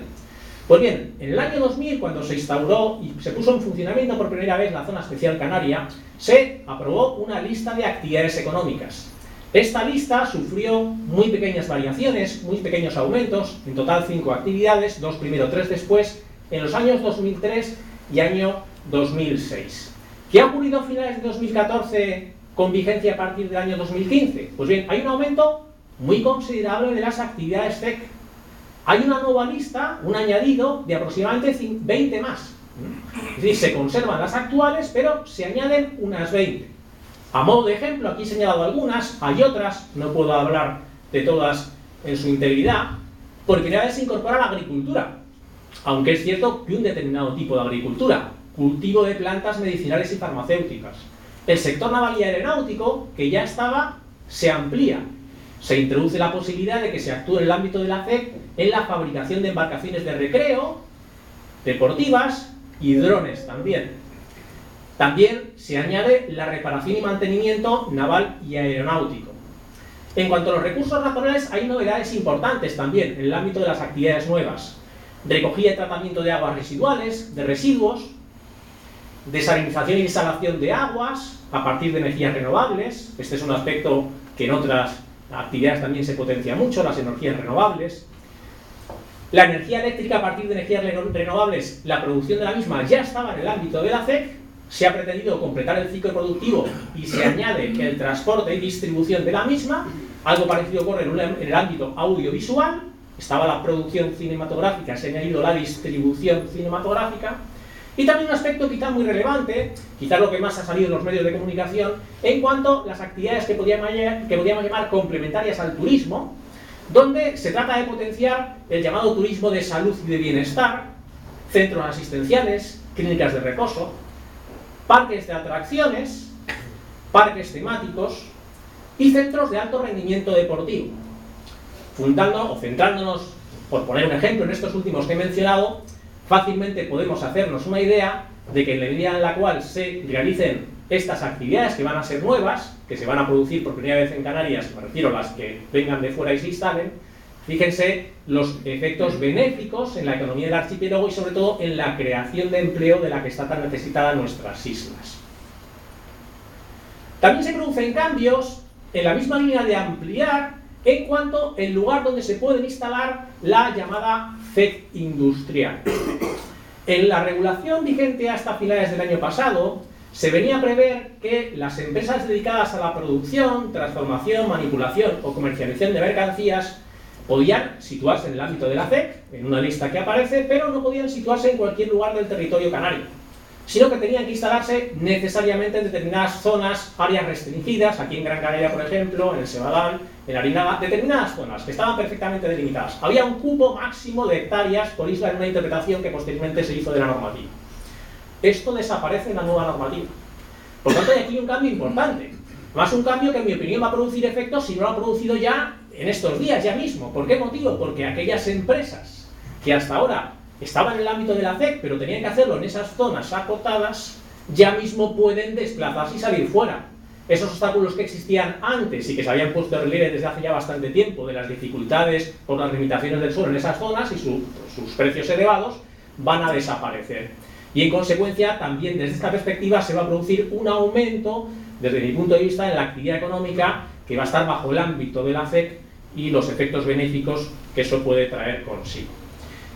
[SPEAKER 6] Pues bien, en el año 2000, cuando se instauró y se puso en funcionamiento por primera vez la Zona Especial Canaria, se aprobó una lista de actividades económicas. Esta lista sufrió muy pequeñas variaciones, muy pequeños aumentos, en total 5 actividades, 2 primero, 3 después, en los años 2003 y año 2006. ¿Qué ha ocurrido a finales de 2014 con vigencia a partir del año 2015? Pues bien, hay un aumento muy considerable de las actividades CEC. Hay una nueva lista, un añadido de aproximadamente 20 más. Es decir, se conservan las actuales, pero se añaden unas 20. A modo de ejemplo, aquí he señalado algunas, hay otras, no puedo hablar de todas en su integridad. Por primera vez se incorpora la agricultura, aunque es cierto que un determinado tipo de agricultura, cultivo de plantas medicinales y farmacéuticas. El sector naval y aeronáutico, que ya estaba, se amplía. Se introduce la posibilidad de que se actúe en el ámbito de la CEC en la fabricación de embarcaciones de recreo, deportivas y drones también. También se añade la reparación y mantenimiento naval y aeronáutico. En cuanto a los recursos naturales, hay novedades importantes también en el ámbito de las actividades nuevas. Recogida y tratamiento de aguas residuales, de residuos, desalinización y instalación de aguas a partir de energías renovables. Este es un aspecto que en otras actividades también se potencia mucho, las energías renovables. La energía eléctrica a partir de energías renovables, la producción de la misma ya estaba en el ámbito de la CEC, se ha pretendido completar el ciclo productivo y se añade el transporte y distribución de la misma. Algo parecido ocurre en el ámbito audiovisual, estaba la producción cinematográfica, se ha añadido la distribución cinematográfica. Y también un aspecto quizá muy relevante, quizá lo que más ha salido en los medios de comunicación, en cuanto a las actividades que podríamos llamar complementarias al turismo, donde se trata de potenciar el llamado turismo de salud y de bienestar, centros asistenciales, clínicas de reposo, parques de atracciones, parques temáticos y centros de alto rendimiento deportivo. Fundando o centrándonos, por poner un ejemplo, en estos últimos que he mencionado, fácilmente podemos hacernos una idea de que en la medida en la cual se realicen estas actividades que van a ser nuevas, que se van a producir por primera vez en Canarias, me refiero a las que vengan de fuera y se instalen, fíjense los efectos benéficos en la economía del archipiélago y sobre todo en la creación de empleo de la que está tan necesitada nuestras islas. También se producen cambios en la misma línea de ampliar en cuanto al lugar donde se pueden instalar la llamada CEC industrial. En la regulación vigente hasta finales del año pasado, se venía a prever que las empresas dedicadas a la producción, transformación, manipulación o comercialización de mercancías podían situarse en el ámbito de la CEC, en una lista que aparece, pero no podían situarse en cualquier lugar del territorio canario, sino que tenían que instalarse necesariamente en determinadas zonas, áreas restringidas, aquí en Gran Canaria, por ejemplo, en el Sebadal, en Larinaga, determinadas zonas que estaban perfectamente delimitadas. Había un cupo máximo de hectáreas por isla en una interpretación que posteriormente se hizo de la normativa. Esto desaparece en la nueva normativa. Por lo tanto, hay aquí un cambio importante. Más un cambio que, en mi opinión, va a producir efectos si no lo ha producido ya en estos días, ya mismo. ¿Por qué motivo? Porque aquellas empresas que hasta ahora estaban en el ámbito de la CEC, pero tenían que hacerlo en esas zonas acotadas, ya mismo pueden desplazarse y salir fuera. Esos obstáculos que existían antes y que se habían puesto en relieve desde hace ya bastante tiempo, de las dificultades por las limitaciones del suelo en esas zonas y sus precios elevados, van a desaparecer. Y en consecuencia, también desde esta perspectiva se va a producir un aumento, desde mi punto de vista, en la actividad económica que va a estar bajo el ámbito de la CEC y los efectos benéficos que eso puede traer consigo.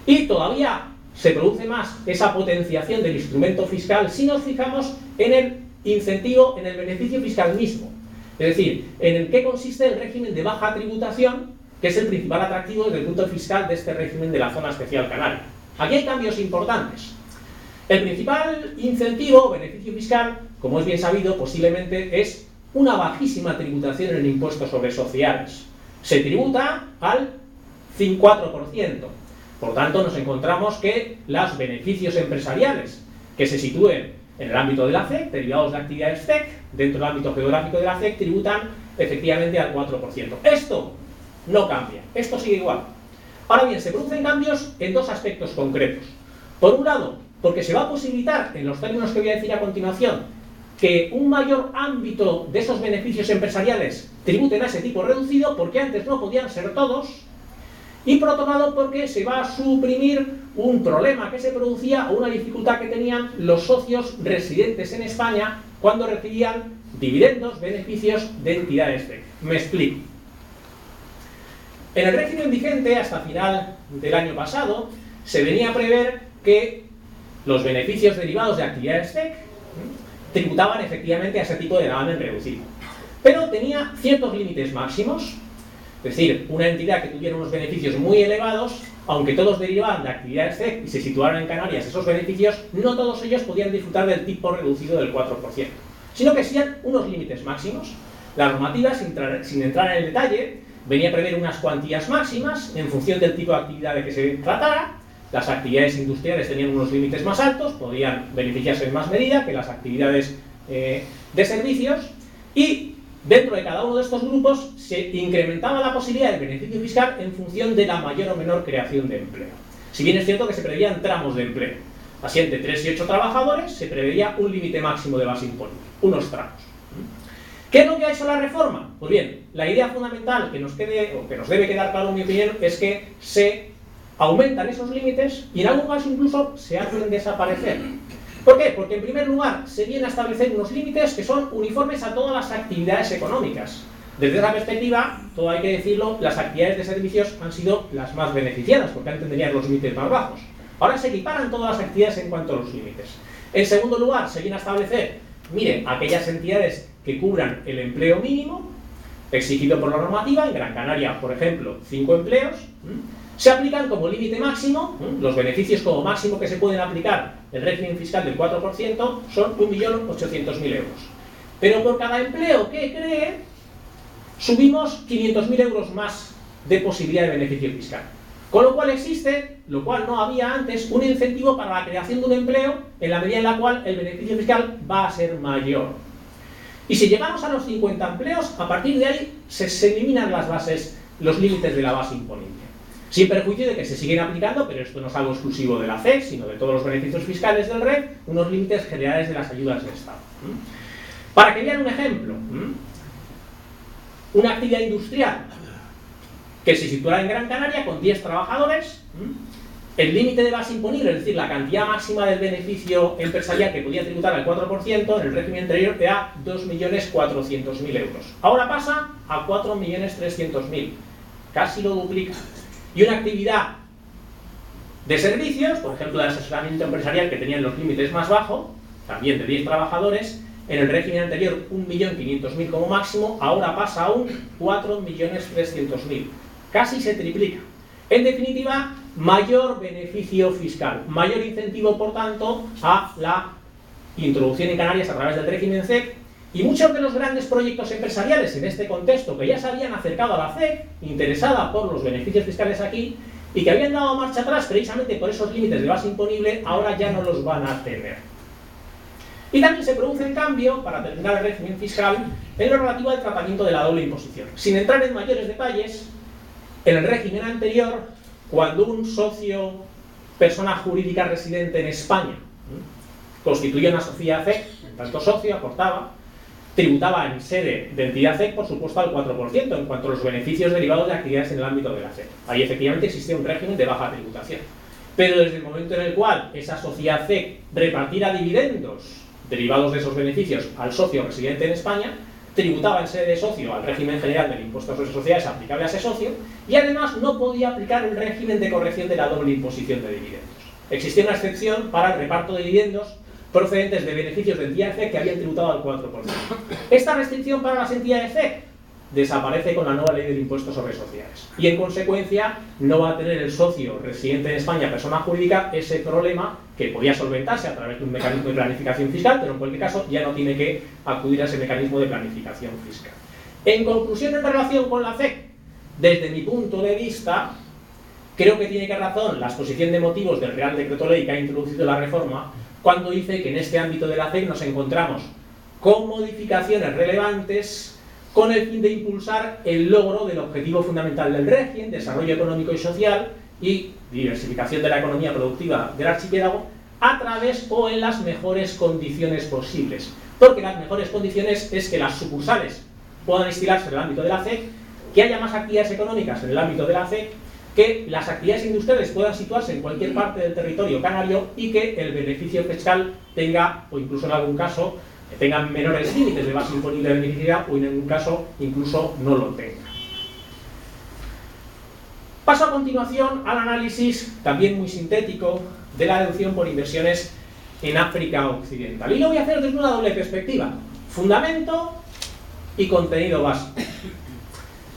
[SPEAKER 6] Y todavía se produce más esa potenciación del instrumento fiscal si nos fijamos en el incentivo, en el beneficio fiscal mismo. Es decir, en el que consiste el régimen de baja tributación, que es el principal atractivo desde el punto fiscal de este régimen de la Zona Especial Canaria. Aquí hay cambios importantes. El principal incentivo o beneficio fiscal, como es bien sabido, posiblemente es una bajísima tributación en impuestos sobre sociedades. Se tributa al 4%. Por tanto, nos encontramos que los beneficios empresariales que se sitúen en el ámbito de la CEC, derivados de actividades CEC, dentro del ámbito geográfico de la CEC, tributan efectivamente al 4%. Esto no cambia, esto sigue igual. Ahora bien, se producen cambios en dos aspectos concretos. Por un lado, porque se va a posibilitar, en los términos que voy a decir a continuación, que un mayor ámbito de esos beneficios empresariales tributen a ese tipo reducido, porque antes no podían ser todos. Y por otro lado, porque se va a suprimir un problema que se producía o una dificultad que tenían los socios residentes en España cuando recibían dividendos, beneficios de entidades CEC. Me explico. En el régimen vigente, hasta final del año pasado, se venía a prever que los beneficios derivados de actividades CEC tributaban efectivamente a ese tipo de gravamen reducido. Pero tenía ciertos límites máximos. Es decir, una entidad que tuviera unos beneficios muy elevados, aunque todos derivaban de actividades CEC y se situaran en Canarias esos beneficios, no todos ellos podían disfrutar del tipo reducido del 4%, sino que existían unos límites máximos. La normativa, sin entrar en el detalle, venía a prever unas cuantías máximas en función del tipo de actividad de que se tratara. Las actividades industriales tenían unos límites más altos, podían beneficiarse en más medida que las actividades de servicios, y dentro de cada uno de estos grupos se incrementaba la posibilidad del beneficio fiscal en función de la mayor o menor creación de empleo. Si bien es cierto que se preveían tramos de empleo, así entre 3 y 8 trabajadores se preveía un límite máximo de base imponible, unos tramos. ¿Qué es lo que ha hecho la reforma? Pues bien, la idea fundamental que nos debe quedar claro en mi opinión es que se aumentan esos límites y en algún caso incluso se hacen desaparecer. ¿Por qué? Porque en primer lugar se viene a establecer unos límites que son uniformes a todas las actividades económicas. Desde esa perspectiva, todo hay que decirlo, las actividades de servicios han sido las más beneficiadas porque antes tenían los límites más bajos. Ahora se equiparan todas las actividades en cuanto a los límites. En segundo lugar, se viene a establecer, miren, aquellas entidades que cubran el empleo mínimo exigido por la normativa. En Gran Canaria, por ejemplo, 5 empleos. Se aplican como límite máximo, los beneficios como máximo que se pueden aplicar, el régimen fiscal del 4%, son 1.800.000 euros. Pero por cada empleo que cree, subimos 500.000 euros más de posibilidad de beneficio fiscal. Con lo cual existe, lo cual no había antes, un incentivo para la creación de un empleo en la medida en la cual el beneficio fiscal va a ser mayor. Y si llegamos a los 50 empleos, a partir de ahí se eliminan las bases, los límites de la base imponible. Sin perjuicio de que se siguen aplicando, pero esto no es algo exclusivo de la CEC, sino de todos los beneficios fiscales del REF, unos límites generales de las ayudas del Estado. Para que vean un ejemplo, una actividad industrial que se situara en Gran Canaria con 10 trabajadores, el límite de base imponible, es decir, la cantidad máxima del beneficio empresarial que podía tributar al 4% en el régimen anterior era 2.400.000 euros. Ahora pasa a 4.300.000, casi lo duplica. Y una actividad de servicios, por ejemplo, de asesoramiento empresarial que tenían los límites más bajos, también de 10 trabajadores, en el régimen anterior 1.500.000 como máximo, ahora pasa a un 4.300.000. Casi se triplica. En definitiva, mayor beneficio fiscal, mayor incentivo, por tanto, a la introducción en Canarias a través del régimen CEC. Y muchos de los grandes proyectos empresariales en este contexto que ya se habían acercado a la CEC, interesada por los beneficios fiscales aquí, y que habían dado marcha atrás precisamente por esos límites de base imponible, ahora ya no los van a tener. Y también se produce el cambio, para terminar el régimen fiscal, en lo relativo al tratamiento de la doble imposición. Sin entrar en mayores detalles, en el régimen anterior, cuando un socio, persona jurídica residente en España, constituía una sociedad CEC, en tanto socio aportaba, tributaba en sede de entidad CEC, por supuesto, al 4% en cuanto a los beneficios derivados de actividades en el ámbito de la CEC. Ahí efectivamente existía un régimen de baja tributación. Pero desde el momento en el cual esa sociedad CEC repartiera dividendos derivados de esos beneficios al socio residente en España, tributaba en sede de socio al régimen general del impuesto sobre sociedades aplicable a ese socio, y además no podía aplicar el régimen de corrección de la doble imposición de dividendos. Existía una excepción para el reparto de dividendos procedentes de beneficios de entidades CEC que habían tributado al 4%. Esta restricción para las entidades CEC desaparece con la nueva ley del impuesto sobre sociedades. Y en consecuencia no va a tener el socio residente en España, persona jurídica, ese problema que podía solventarse a través de un mecanismo de planificación fiscal, pero en cualquier caso ya no tiene que acudir a ese mecanismo de planificación fiscal. En conclusión, en relación con la CEC, desde mi punto de vista, creo que tiene que razón la exposición de motivos del Real Decreto Ley que ha introducido la reforma, cuando dice que en este ámbito de la CEC nos encontramos con modificaciones relevantes con el fin de impulsar el logro del objetivo fundamental del régimen, desarrollo económico y social y diversificación de la economía productiva del archipiélago, a través o en las mejores condiciones posibles. Porque las mejores condiciones es que las sucursales puedan instalarse en el ámbito de la CEC, que haya más actividades económicas en el ámbito de la CEC, que las actividades industriales puedan situarse en cualquier parte del territorio canario y que el beneficio fiscal tenga, o incluso en algún caso, tengan menores límites de base imponible de beneficiariedad o en algún caso incluso no lo tenga. Paso a continuación al análisis, también muy sintético, de la deducción por inversiones en África Occidental. Y lo voy a hacer desde una doble perspectiva: fundamento y contenido básico.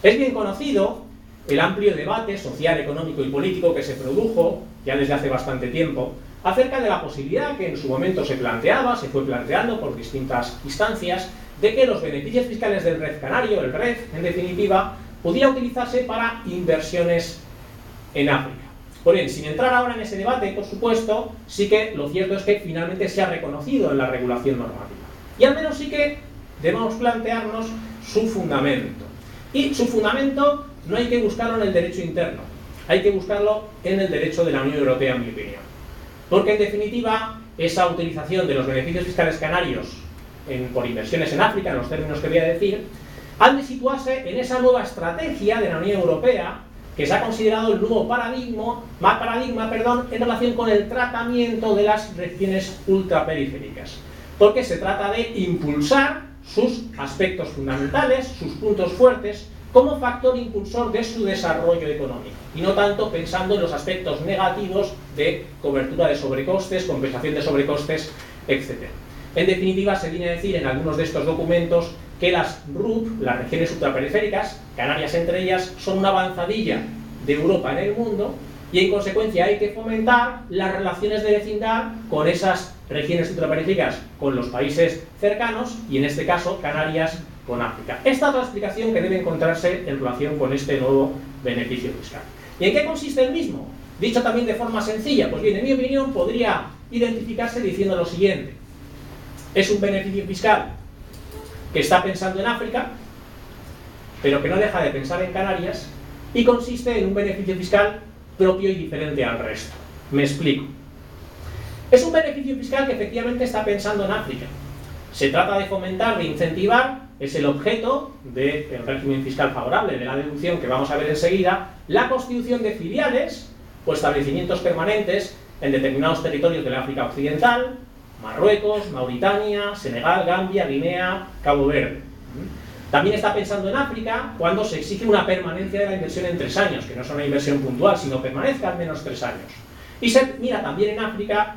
[SPEAKER 6] Es bien conocido el amplio debate social, económico y político que se produjo ya desde hace bastante tiempo acerca de la posibilidad que en su momento se planteaba, se fue planteando por distintas instancias, de que los beneficios fiscales del REF canario, el REF, en definitiva, pudiera utilizarse para inversiones en África. Pues bien, sin entrar ahora en ese debate, por supuesto, sí que lo cierto es que finalmente se ha reconocido en la regulación normativa. Y al menos sí que debemos plantearnos su fundamento. Y su fundamento no hay que buscarlo en el derecho interno, hay que buscarlo en el derecho de la Unión Europea, en mi opinión. Porque en definitiva, esa utilización de los beneficios fiscales canarios por inversiones en África, en los términos que voy a decir, han de situarse en esa nueva estrategia de la Unión Europea que se ha considerado el nuevo paradigma en relación con el tratamiento de las regiones ultraperiféricas. Porque se trata de impulsar sus aspectos fundamentales, sus puntos fuertes, como factor impulsor de su desarrollo económico, y no tanto pensando en los aspectos negativos de cobertura de sobrecostes, compensación de sobrecostes, etc. En definitiva, se viene a decir en algunos de estos documentos que las RUP, las regiones ultraperiféricas, Canarias entre ellas, son una avanzadilla de Europa en el mundo, y en consecuencia hay que fomentar las relaciones de vecindad con esas regiones ultraperiféricas, con los países cercanos, y en este caso Canarias con África. Esta es la explicación que debe encontrarse en relación con este nuevo beneficio fiscal. ¿Y en qué consiste el mismo? Dicho también de forma sencilla, pues bien, en mi opinión podría identificarse diciendo lo siguiente: es un beneficio fiscal que está pensando en África, pero que no deja de pensar en Canarias, y consiste en un beneficio fiscal propio y diferente al resto. Me explico. Es un beneficio fiscal que efectivamente está pensando en África. Se trata de fomentar, de incentivar, es el objeto del régimen fiscal favorable, de la deducción que vamos a ver enseguida, la constitución de filiales o establecimientos permanentes en determinados territorios del África Occidental, Marruecos, Mauritania, Senegal, Gambia, Guinea, Cabo Verde. También está pensando en África cuando se exige una permanencia de la inversión en 3 años, que no es una inversión puntual, sino permanezca al menos 3 años. Y se mira también en África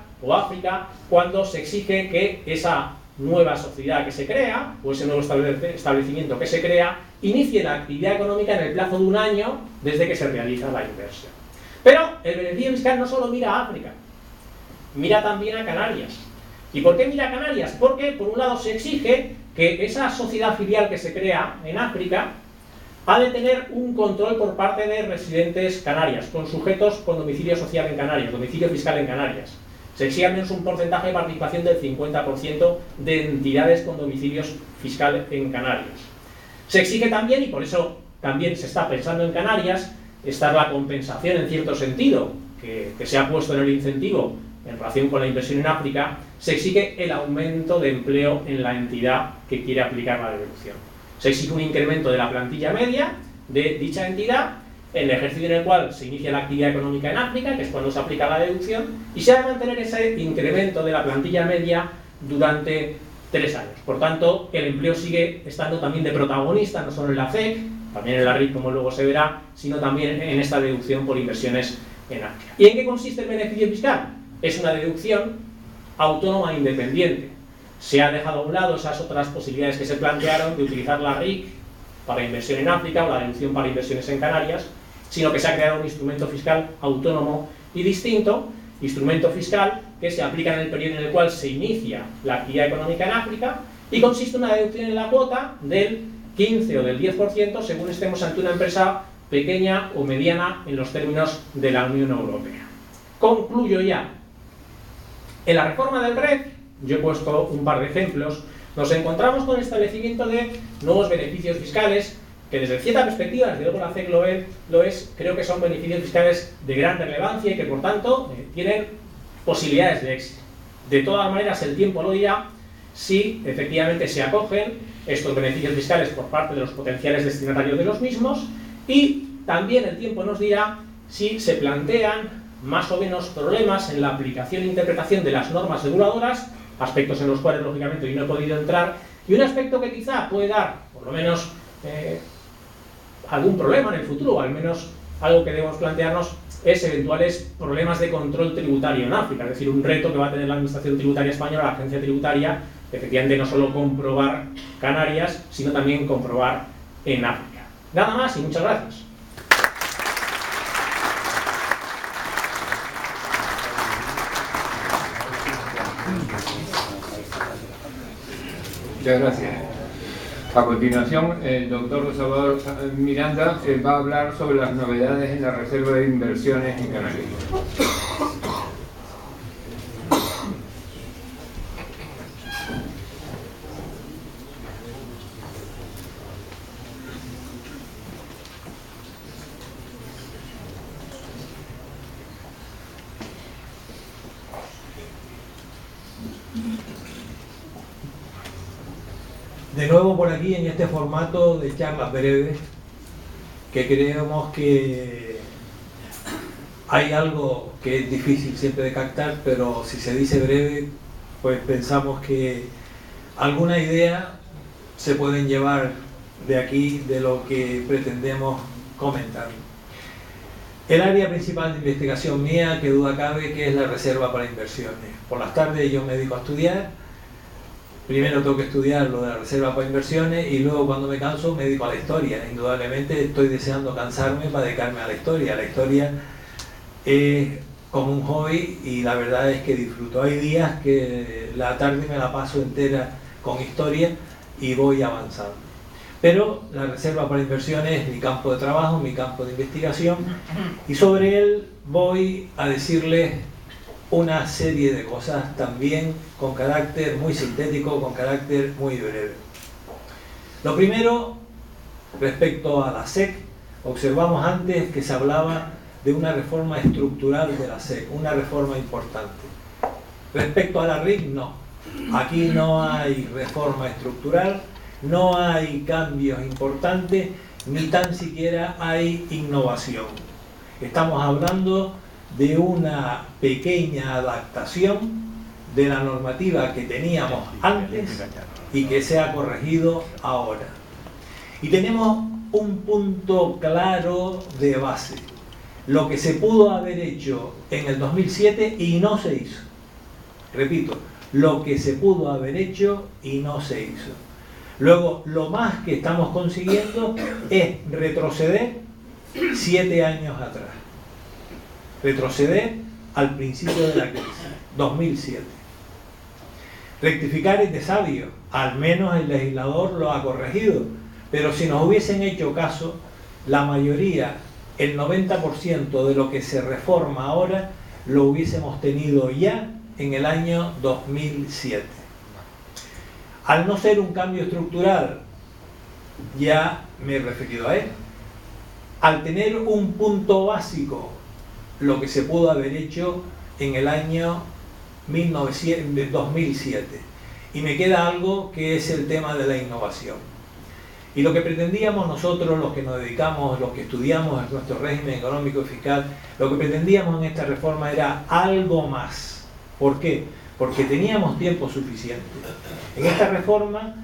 [SPEAKER 6] cuando se exige que esa nueva sociedad que se crea, o ese nuevo establecimiento que se crea, inicie la actividad económica en el plazo de 1 año desde que se realiza la inversión. Pero el beneficio fiscal no solo mira a África, mira también a Canarias. ¿Y por qué mira a Canarias? Porque, por un lado, se exige que esa sociedad filial que se crea en África ha de tener un control por parte de residentes canarias, con sujetos con domicilio social en Canarias, domicilio fiscal en Canarias. Se exige al menos un porcentaje de participación del 50% de entidades con domicilios fiscales en Canarias. Se exige también, y por eso también se está pensando en Canarias, esta es la compensación en cierto sentido que se ha puesto en el incentivo en relación con la inversión en África, se exige el aumento de empleo en la entidad que quiere aplicar la deducción. Se exige un incremento de la plantilla media de dicha entidad en el ejercicio en el cual se inicia la actividad económica en África, que es cuando se aplica la deducción, y se ha de mantener ese incremento de la plantilla media durante 3 años. Por tanto, el empleo sigue estando también de protagonista, no solo en la CEC, también en la RIC, como luego se verá, sino también en esta deducción por inversiones en África. ¿Y en qué consiste el beneficio fiscal? Es una deducción autónoma e independiente. Se ha dejado a un lado esas otras posibilidades que se plantearon de utilizar la RIC para inversión en África o la deducción para inversiones en Canarias, sino que se ha creado un instrumento fiscal autónomo y distinto, instrumento fiscal que se aplica en el periodo en el cual se inicia la actividad económica en África y consiste en una deducción en la cuota del 15 o del 10% según estemos ante una empresa pequeña o mediana en los términos de la Unión Europea. Concluyo ya. En la reforma del REF, yo he puesto un par de ejemplos, nos encontramos con el establecimiento de nuevos beneficios fiscales que desde cierta perspectiva, desde luego la CEC lo es, creo que son beneficios fiscales de gran relevancia y que por tanto tienen posibilidades de éxito. De todas maneras el tiempo lo dirá si efectivamente se acogen estos beneficios fiscales por parte de los potenciales destinatarios de los mismos y también el tiempo nos dirá si se plantean más o menos problemas en la aplicación e interpretación de las normas reguladoras, aspectos en los cuales lógicamente yo no he podido entrar, y un aspecto que quizá puede dar, por lo menos, algún problema en el futuro, o al menos algo que debemos plantearnos, es eventuales problemas de control tributario en África, es decir, un reto que va a tener la Administración Tributaria Española, la Agencia Tributaria, efectivamente no solo comprobar Canarias, sino también comprobar en África. Nada más y muchas gracias.
[SPEAKER 1] Muchas gracias. A continuación, el doctor Salvador Miranda va a hablar sobre las novedades en la Reserva de Inversiones en Canarias.
[SPEAKER 5] De nuevo por aquí en este formato de charlas breves, que creemos que hay algo que es difícil siempre de captar, pero si se dice breve, pues pensamos que alguna idea se pueden llevar de aquí de lo que pretendemos comentar. El área principal de investigación mía, que duda cabe, que es la Reserva para Inversiones. Por las tardes yo me dedico a estudiar. Primero tengo que estudiar lo de la Reserva para Inversiones y luego cuando me canso me dedico a la historia. Indudablemente estoy deseando cansarme para dedicarme a la historia. La historia es como un hobby y la verdad es que disfruto. Hay días que la tarde me la paso entera con historia y voy avanzando. Pero la Reserva para Inversiones es mi campo de trabajo, mi campo de investigación y sobre él voy a decirles una serie de cosas también con carácter muy sintético, con carácter muy breve. Lo primero, respecto a la SEC, observamos antes que se hablaba de una reforma estructural de la SEC, una reforma importante. Respecto a la RIC, no. Aquí no hay reforma estructural, no hay cambios importantes, ni tan siquiera hay innovación. Estamos hablando de una pequeña adaptación de la normativa que teníamos antes y que se ha corregido ahora. Y tenemos un punto claro de base, lo que se pudo haber hecho en el 2007 y no se hizo. Repito, lo que se pudo haber hecho y no se hizo. Luego, lo más que estamos consiguiendo es retroceder 7 años atrás. Retroceder al principio de la crisis, 2007. Rectificar es de sabio, al menos el legislador lo ha corregido, pero si nos hubiesen hecho caso, la mayoría, el 90% de lo que se reforma ahora, lo hubiésemos tenido ya en el año 2007. Al no ser un cambio estructural, ya me he referido a él, al tener un punto básico, lo que se pudo haber hecho en el año 2007. Y me queda algo que es el tema de la innovación. Y lo que pretendíamos nosotros, los que nos dedicamos, los que estudiamos nuestro régimen económico y fiscal, lo que pretendíamos en esta reforma era algo más. ¿Por qué? Porque teníamos tiempo suficiente. En esta reforma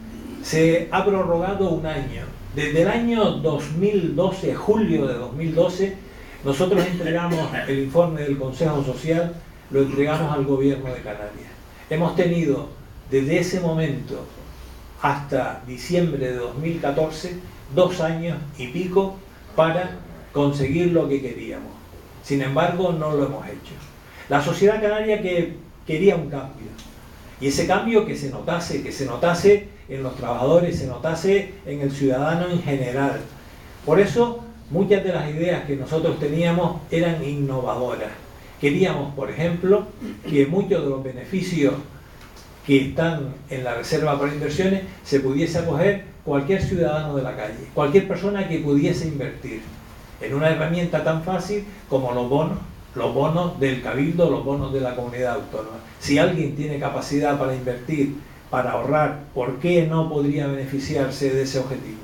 [SPEAKER 5] se ha prorrogado un año. Desde el año 2012, julio de 2012, nosotros entregamos el informe del Consejo Social, lo entregamos al Gobierno de Canarias. Hemos tenido desde ese momento hasta diciembre de 2014 2 años y pico para conseguir lo que queríamos. Sin embargo, no lo hemos hecho. La sociedad canaria que quería un cambio, y ese cambio que se notase en los trabajadores, se notase en el ciudadano en general. Por eso, muchas de las ideas que nosotros teníamos eran innovadoras. Queríamos, por ejemplo, que muchos de los beneficios que están en la reserva para inversiones se pudiese acoger cualquier ciudadano de la calle, cualquier persona que pudiese invertir en una herramienta tan fácil como los bonos del Cabildo, los bonos de la comunidad autónoma. Si alguien tiene capacidad para invertir, para ahorrar, ¿por qué no podría beneficiarse de ese objetivo?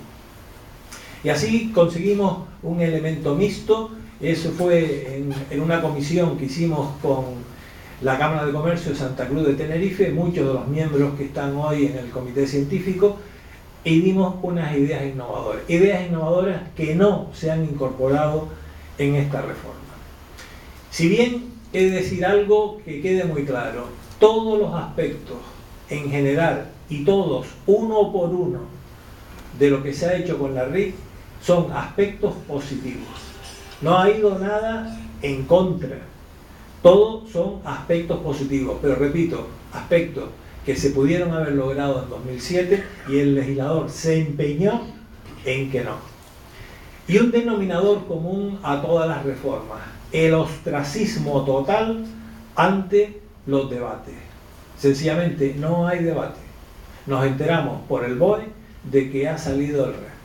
[SPEAKER 5] Y así conseguimos un elemento mixto. Eso fue en una comisión que hicimos con la Cámara de Comercio de Santa Cruz de Tenerife, muchos de los miembros que están hoy en el comité científico, y dimos unas ideas innovadoras que no se han incorporado en esta reforma. Si bien he de decir algo que quede muy claro, todos los aspectos en general y todos uno por uno de lo que se ha hecho con la RIC son aspectos positivos. No ha ido nada en contra. Todos son aspectos positivos, pero repito, aspectos que se pudieron haber logrado en 2007 y el legislador se empeñó en que no. Y un denominador común a todas las reformas: el ostracismo total ante los debates. Sencillamente no hay debate. Nos enteramos por el BOE de que ha salido el REF.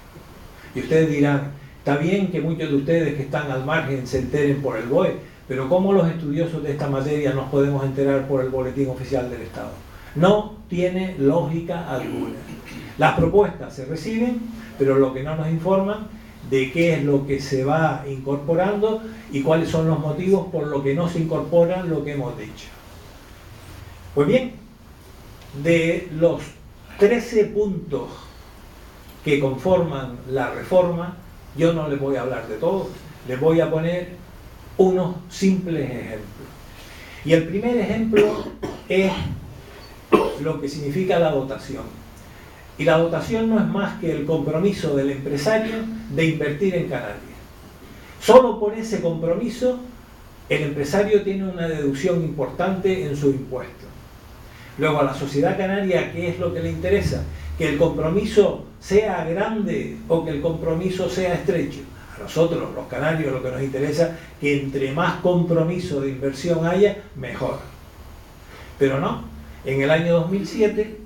[SPEAKER 5] Y ustedes dirán, está bien que muchos de ustedes que están al margen se enteren por el BOE, pero ¿cómo los estudiosos de esta materia nos podemos enterar por el Boletín Oficial del Estado? No tiene lógica alguna. Las propuestas se reciben, pero lo que no nos informan de qué es lo que se va incorporando y cuáles son los motivos por los que no se incorpora lo que hemos dicho. Pues bien, de los 13 puntos que conforman la reforma, yo no les voy a hablar de todos, les voy a poner unos simples ejemplos. Y el primer ejemplo es lo que significa la dotación. Y la dotación no es más que el compromiso del empresario de invertir en Canarias. Solo por ese compromiso el empresario tiene una deducción importante en su impuesto. Luego, a la sociedad canaria, ¿qué es lo que le interesa? Que el compromiso sea grande o que el compromiso sea estrecho. A nosotros, los canarios, lo que nos interesa es que entre más compromiso de inversión haya, mejor. Pero no, en el año 2007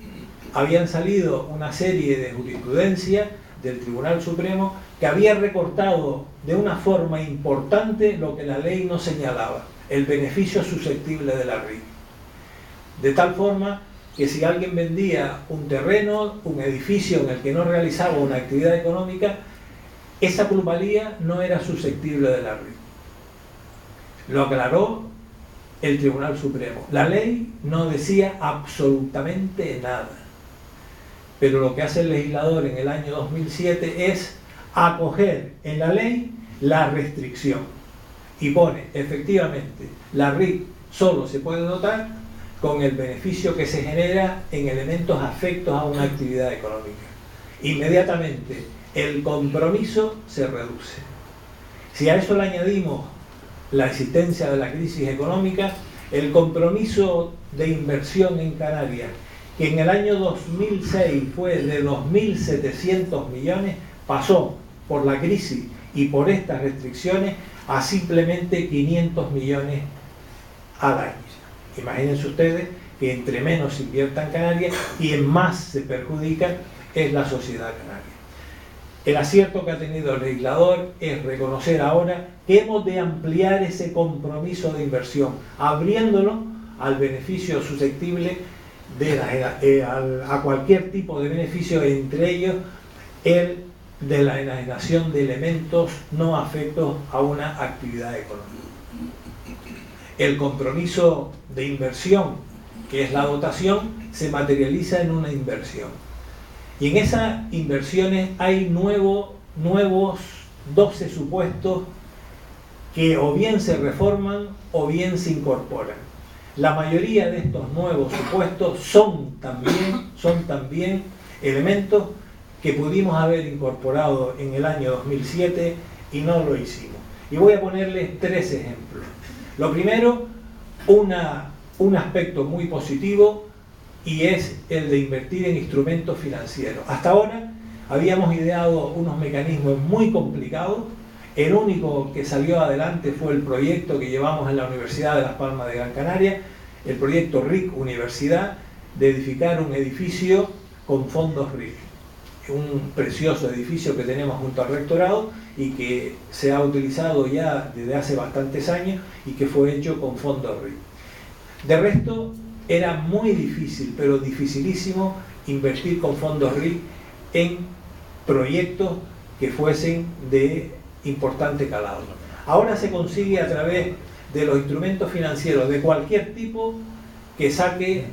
[SPEAKER 5] habían salido una serie de jurisprudencia del Tribunal Supremo que había recortado de una forma importante lo que la ley no señalaba, el beneficio susceptible de la RIC. De tal forma que si alguien vendía un terreno, un edificio en el que no realizaba una actividad económica, esa plusvalía no era susceptible de la RIC. Lo aclaró el Tribunal Supremo. La ley no decía absolutamente nada. Pero lo que hace el legislador en el año 2007 es acoger en la ley la restricción. Y pone, efectivamente, la RIC solo se puede dotar con el beneficio que se genera en elementos afectos a una actividad económica. Inmediatamente el compromiso se reduce. Si a eso le añadimos la existencia de la crisis económica, el compromiso de inversión en Canarias, que en el año 2006 fue de 2.700 millones, pasó por la crisis y por estas restricciones a simplemente 500 millones al año. Imagínense ustedes que entre menos se invierta en Canarias, quien más se perjudica es la sociedad canaria. El acierto que ha tenido el legislador es reconocer ahora que hemos de ampliar ese compromiso de inversión, abriéndolo al beneficio susceptible a cualquier tipo de beneficio, entre ellos el de la enajenación de elementos no afectos a una actividad económica. El compromiso de inversión, que es la dotación, se materializa en una inversión. Y en esas inversiones hay nuevos 12 supuestos que o bien se reforman o bien se incorporan. La mayoría de estos nuevos supuestos son también elementos que pudimos haber incorporado en el año 2007 y no lo hicimos. Y voy a ponerles 3 ejemplos. Lo primero, un aspecto muy positivo, y es el de invertir en instrumentos financieros. Hasta ahora habíamos ideado unos mecanismos muy complicados. El único que salió adelante fue el proyecto que llevamos en la Universidad de Las Palmas de Gran Canaria, el proyecto RIC Universidad, de edificar un edificio con fondos RIC. Un precioso edificio que tenemos junto al rectorado y que se ha utilizado ya desde hace bastantes años y que fue hecho con fondos RIC. De resto, era muy difícil, pero dificilísimo, invertir con fondos RIC en proyectos que fuesen de importante calado. Ahora se consigue a través de los instrumentos financieros de cualquier tipo que saque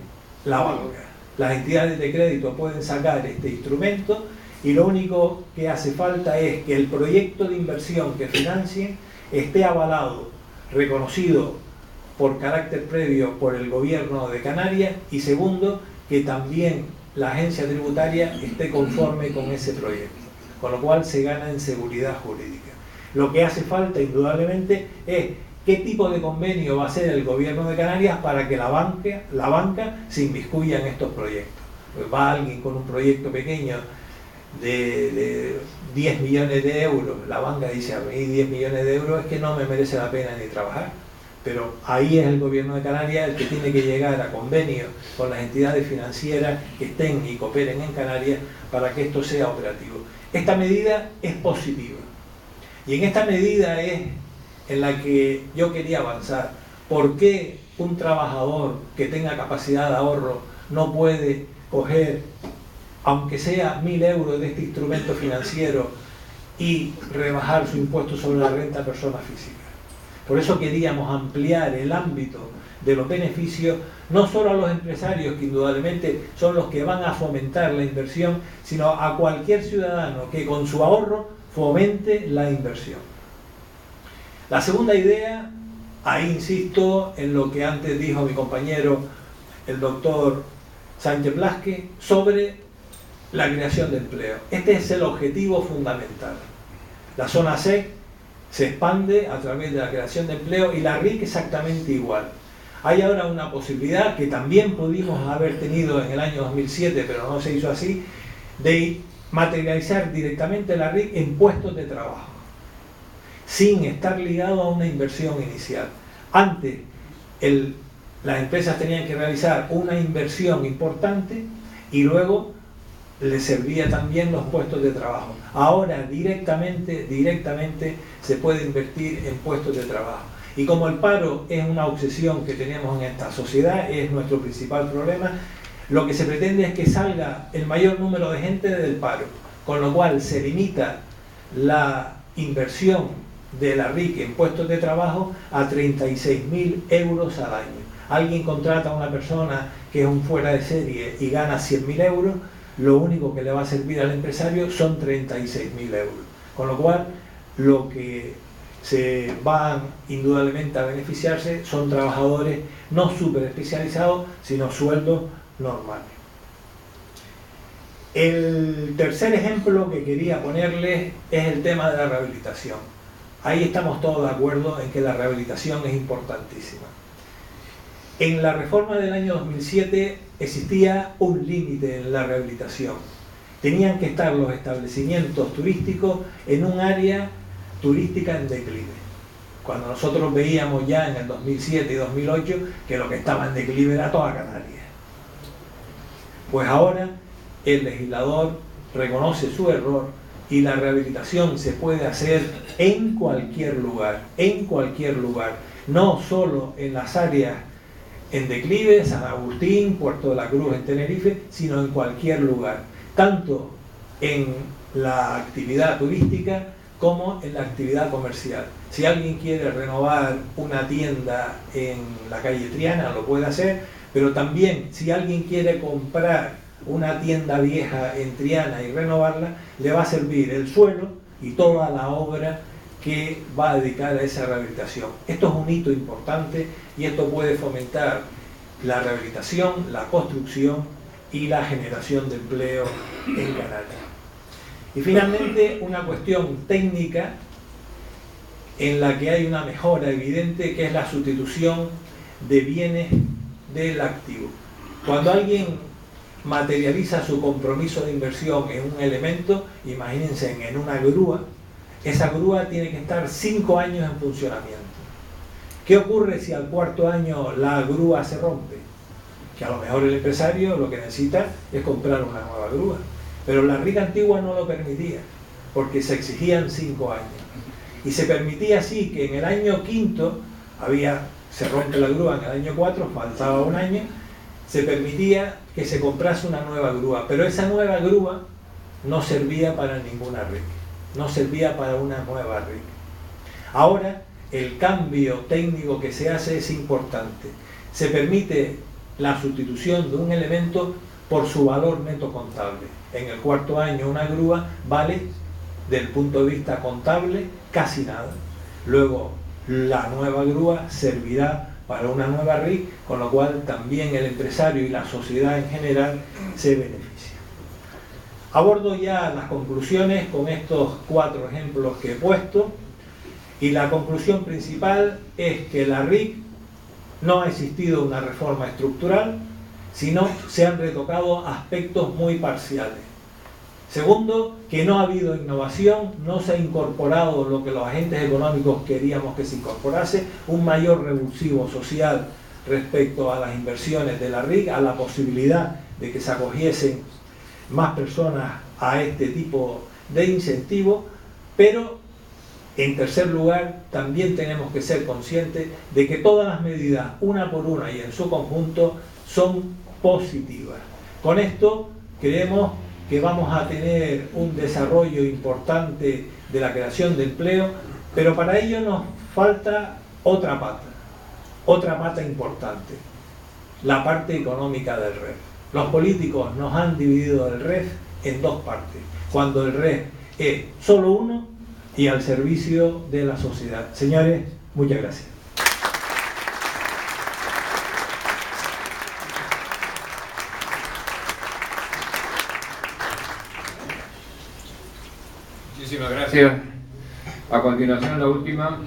[SPEAKER 5] la banca. Las entidades de crédito pueden sacar este instrumento y lo único que hace falta es que el proyecto de inversión que financien esté avalado, reconocido por carácter previo por el gobierno de Canarias, y segundo, que también la agencia tributaria esté conforme con ese proyecto, con lo cual se gana en seguridad jurídica. Lo que hace falta indudablemente es qué tipo de convenio va a hacer el gobierno de Canarias para que la banca se inmiscuya en estos proyectos. Pues va alguien con un proyecto pequeño de 10 millones de euros, la banca dice: a mí 10 millones de euros es que no me merece la pena ni trabajar. Pero ahí es el gobierno de Canarias el que tiene que llegar a convenios con las entidades financieras que estén y cooperen en Canarias para que esto sea operativo. Esta medida es positiva. Y en esta medida es en la que yo quería avanzar. ¿Por qué un trabajador que tenga capacidad de ahorro no puede coger, aunque sea 1.000 euros de este instrumento financiero, y rebajar su impuesto sobre la renta a persona física? Por eso queríamos ampliar el ámbito de los beneficios, no solo a los empresarios, que indudablemente son los que van a fomentar la inversión, sino a cualquier ciudadano que con su ahorro fomente la inversión. La segunda idea, ahí insisto en lo que antes dijo mi compañero el doctor Sánchez Blasque sobre la creación de empleo. Este es el objetivo fundamental. La zona SEC se expande a través de la creación de empleo y la RIC exactamente igual. Hay ahora una posibilidad que también pudimos haber tenido en el año 2007, pero no se hizo así, de materializar directamente la RIC en puestos de trabajo, sin estar ligado a una inversión inicial. Antes, las empresas tenían que realizar una inversión importante y luego les servía también los puestos de trabajo. Ahora directamente se puede invertir en puestos de trabajo. Y como el paro es una obsesión que tenemos en esta sociedad, es nuestro principal problema, lo que se pretende es que salga el mayor número de gente del paro, con lo cual se limita la inversión de la RIC en puestos de trabajo a 36.000 euros al año. Alguien contrata a una persona que es un fuera de serie y gana 100.000 euros, lo único que le va a servir al empresario son 36.000 euros. Con lo cual, lo que se van indudablemente a beneficiarse son trabajadores no súper especializados, sino sueldos normales. El tercer ejemplo que quería ponerles es el tema de la rehabilitación. Ahí estamos todos de acuerdo en que la rehabilitación es importantísima. En la reforma del año 2007 existía un límite en la rehabilitación. Tenían que estar los establecimientos turísticos en un área turística en declive. Cuando nosotros veíamos ya en el 2007 y 2008 que lo que estaba en declive era toda Canarias. Pues ahora el legislador reconoce su error y la rehabilitación se puede hacer en cualquier lugar, no solo en las áreas en declive, San Agustín, Puerto de la Cruz en Tenerife, sino en cualquier lugar, tanto en la actividad turística como en la actividad comercial. Si alguien quiere renovar una tienda en la calle Triana, lo puede hacer, pero también si alguien quiere comprar una tienda vieja en Triana y renovarla, le va a servir el suelo y toda la obra que va a dedicar a esa rehabilitación. Esto es un hito importante y esto puede fomentar la rehabilitación, la construcción y la generación de empleo en Canarias. Y finalmente, una cuestión técnica en la que hay una mejora evidente, que es la sustitución de bienes del activo. Cuando alguien materializa su compromiso de inversión en un elemento, imagínense en una grúa, esa grúa tiene que estar 5 años en funcionamiento. ¿Qué ocurre si al 4.º año la grúa se rompe? Que a lo mejor el empresario lo que necesita es comprar una nueva grúa. Pero la RIC antigua no lo permitía, porque se exigían 5 años. Y se permitía así que en el año 5.º, se rompe la grúa, en el año 4, faltaba un año, se permitía que se comprase una nueva grúa. Pero esa nueva grúa no servía para ninguna RIC, no servía para una nueva RIC. Ahora, el cambio técnico que se hace es importante. Se permite la sustitución de un elemento por su valor neto contable. En el 4.º año una grúa vale, del punto de vista contable, casi nada. Luego la nueva grúa servirá para una nueva RIC, con lo cual también el empresario y la sociedad en general se benefician. Abordo ya las conclusiones con estos 4 ejemplos que he puesto, y la conclusión principal es que la RIC no ha existido una reforma estructural, sino se han retocado aspectos muy parciales. Segundo, que no ha habido innovación, no se ha incorporado lo que los agentes económicos queríamos que se incorporase, un mayor revulsivo social respecto a las inversiones de la RIC, a la posibilidad de que se acogiesen más personas a este tipo de incentivo, pero en tercer lugar también tenemos que ser conscientes de que todas las medidas, una por una y en su conjunto, son positivas. Con esto creemos que vamos a tener un desarrollo importante de la creación de empleo, pero para ello nos falta otra pata importante, la parte económica del REF. Los políticos nos han dividido el REF en 2 partes, cuando el REF es solo uno y al servicio de la sociedad. Señores, muchas gracias.
[SPEAKER 1] Muchísimas gracias. A continuación la última,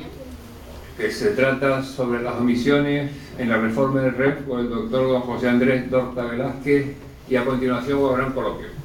[SPEAKER 1] que se trata sobre las omisiones en la reforma del REF por el doctor don José Andrés Dorta Velázquez, y a continuación habrá un coloquio.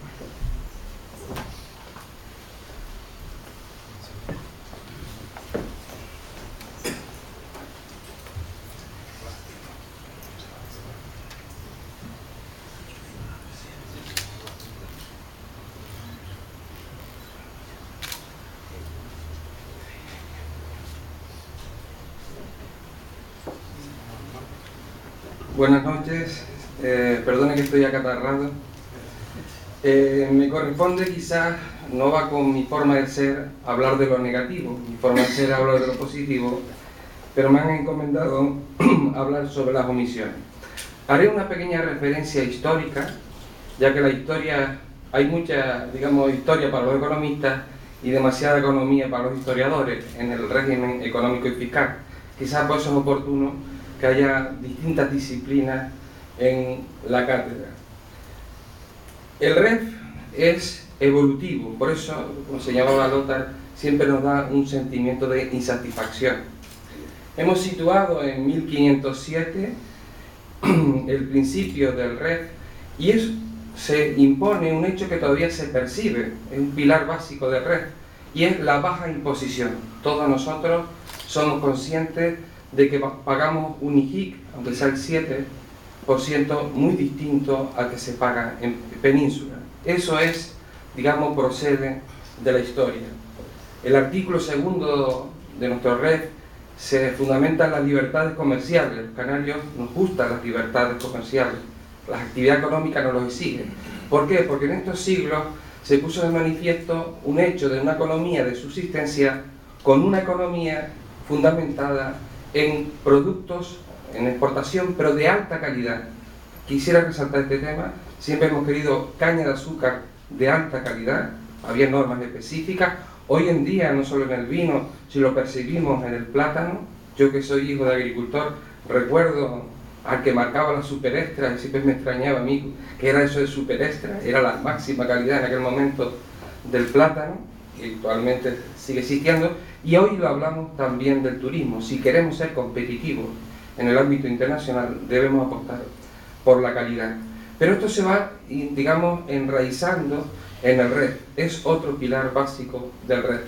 [SPEAKER 7] Buenas noches, perdone que estoy acatarrado. Me corresponde, quizás no va con mi forma de ser hablar de lo negativo, mi forma de ser hablar de lo positivo, pero me han encomendado hablar sobre las omisiones. Haré una pequeña referencia histórica, ya que la historia, hay mucha, digamos, historia para los economistas y demasiada economía para los historiadores en el régimen económico y fiscal. Quizás por eso es oportuno que haya distintas disciplinas en la cátedra. El REF es evolutivo, por eso, como se llamaba Lothar, siempre nos da un sentimiento de insatisfacción. Hemos situado en 1507 el principio del REF, y se impone un hecho que todavía se percibe, es un pilar básico del REF, y es la baja imposición. Todos nosotros somos conscientes de que pagamos un IJIC, aunque sea el 7%, muy distinto al que se paga en Península. Eso es, digamos, procede de la historia. El artículo 2 de nuestro REF se fundamenta en las libertades comerciales. Los canarios nos gustan las libertades comerciales, las actividades económicas nos lo exigen. ¿Por qué? Porque en estos siglos se puso de manifiesto un hecho de una economía de subsistencia con una economía fundamentada en productos, en exportación, pero de alta calidad. Quisiera resaltar este tema. Siempre hemos querido caña de azúcar de alta calidad, había normas específicas. Hoy en día, no solo en el vino, si lo percibimos en el plátano, yo que soy hijo de agricultor, recuerdo al que marcaba la super extra, y siempre me extrañaba a mí que era eso de super extra, era la máxima calidad en aquel momento del plátano, que actualmente sigue existiendo, y hoy lo hablamos también del turismo. Si queremos ser competitivos en el ámbito internacional, debemos apostar por la calidad. Pero esto se va, digamos, enraizando en el REF. Es otro pilar básico del REF.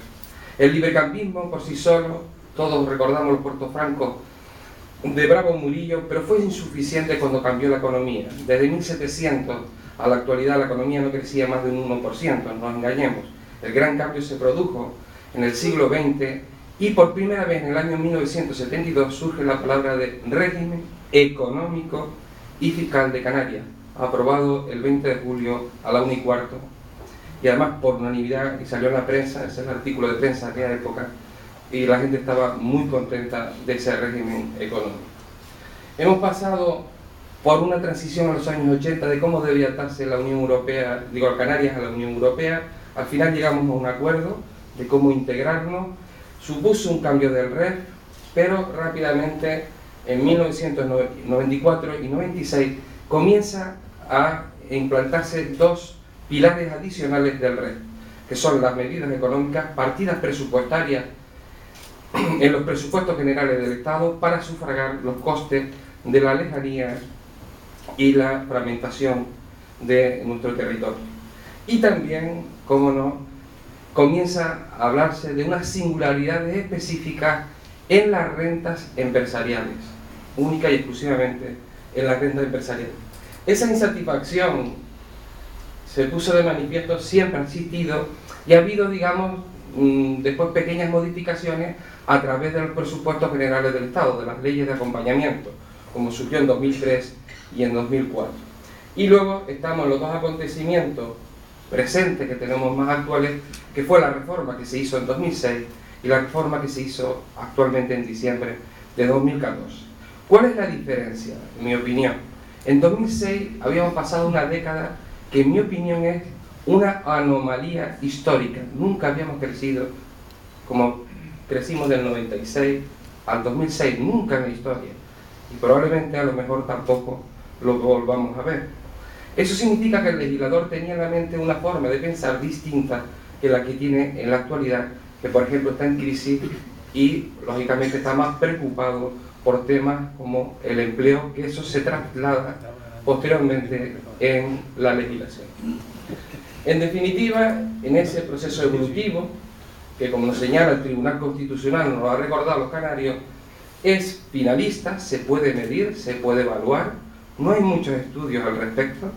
[SPEAKER 7] El libercampismo por sí solo, todos recordamos los Puerto Francos de Bravo Murillo, pero fue insuficiente cuando cambió la economía. Desde 1700 a la actualidad la economía no crecía más de un 1%, no nos engañemos. El gran cambio se produjo en el siglo XX y por primera vez en el año 1972 surge la palabra de régimen económico y fiscal de Canarias, aprobado el 20 de julio a la 1:15, y además por unanimidad, y salió en la prensa, ese es el artículo de prensa de aquella época, y la gente estaba muy contenta de ese régimen económico. Hemos pasado por una transición a los años 80 de cómo debía atarse la Unión Europea, digo, Canarias a la Unión Europea. Al final llegamos a un acuerdo de cómo integrarnos, supuso un cambio del REF, pero rápidamente en 1994 y 96 comienza a implantarse dos pilares adicionales del REF, que son las medidas económicas, partidas presupuestarias en los presupuestos generales del Estado para sufragar los costes de la lejanía y la fragmentación de nuestro territorio. Y también, como no, comienza a hablarse de unas singularidades específicas en las rentas empresariales, única y exclusivamente en las rentas empresariales. Esa insatisfacción se puso de manifiesto, siempre ha existido, y ha habido, digamos, después pequeñas modificaciones a través de los presupuestos generales del Estado, de las leyes de acompañamiento, como surgió en 2003 y en 2004. Y luego estamos en los dos acontecimientos presentes que tenemos más actuales, que fue la reforma que se hizo en 2006 y la reforma que se hizo actualmente en diciembre de 2014. ¿Cuál es la diferencia, en mi opinión? En 2006 habíamos pasado una década que, en mi opinión, es una anomalía histórica. Nunca habíamos crecido como crecimos del 96 al 2006, nunca en la historia. Y probablemente a lo mejor tampoco lo volvamos a ver. Eso significa que el legislador tenía en la mente una forma de pensar distinta que la que tiene en la actualidad, que por ejemplo está en crisis y lógicamente está más preocupado por temas como el empleo, que eso se traslada posteriormente en la legislación. En definitiva, en ese proceso evolutivo, que como nos señala el Tribunal Constitucional, nos lo ha recordado los canarios, es finalista, se puede medir, se puede evaluar, no hay muchos estudios al respecto,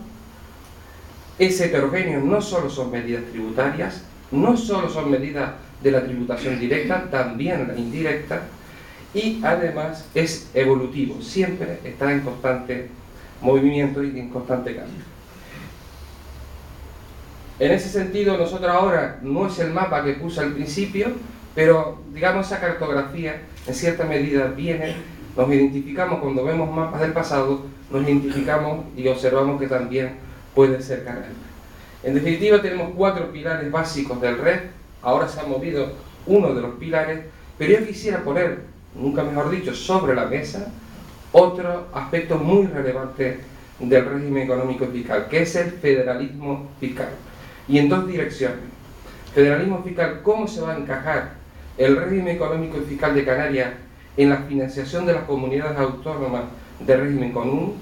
[SPEAKER 7] es heterogéneo, no solo son medidas tributarias, no solo son medidas de la tributación directa, también la indirecta, y además es evolutivo, siempre está en constante movimiento y en constante cambio. En ese sentido, nosotros ahora no es el mapa que puse al principio, pero digamos esa cartografía en cierta medida viene, nos identificamos cuando vemos mapas del pasado, nos identificamos y observamos que también puede ser Canarias. En definitiva, tenemos 4 pilares básicos del REF, ahora se ha movido uno de los pilares, pero yo quisiera poner, nunca mejor dicho, sobre la mesa otro aspecto muy relevante del régimen económico y fiscal, que es el federalismo fiscal. Y en dos direcciones. Federalismo fiscal, ¿cómo se va a encajar el régimen económico y fiscal de Canarias en la financiación de las comunidades autónomas del régimen común,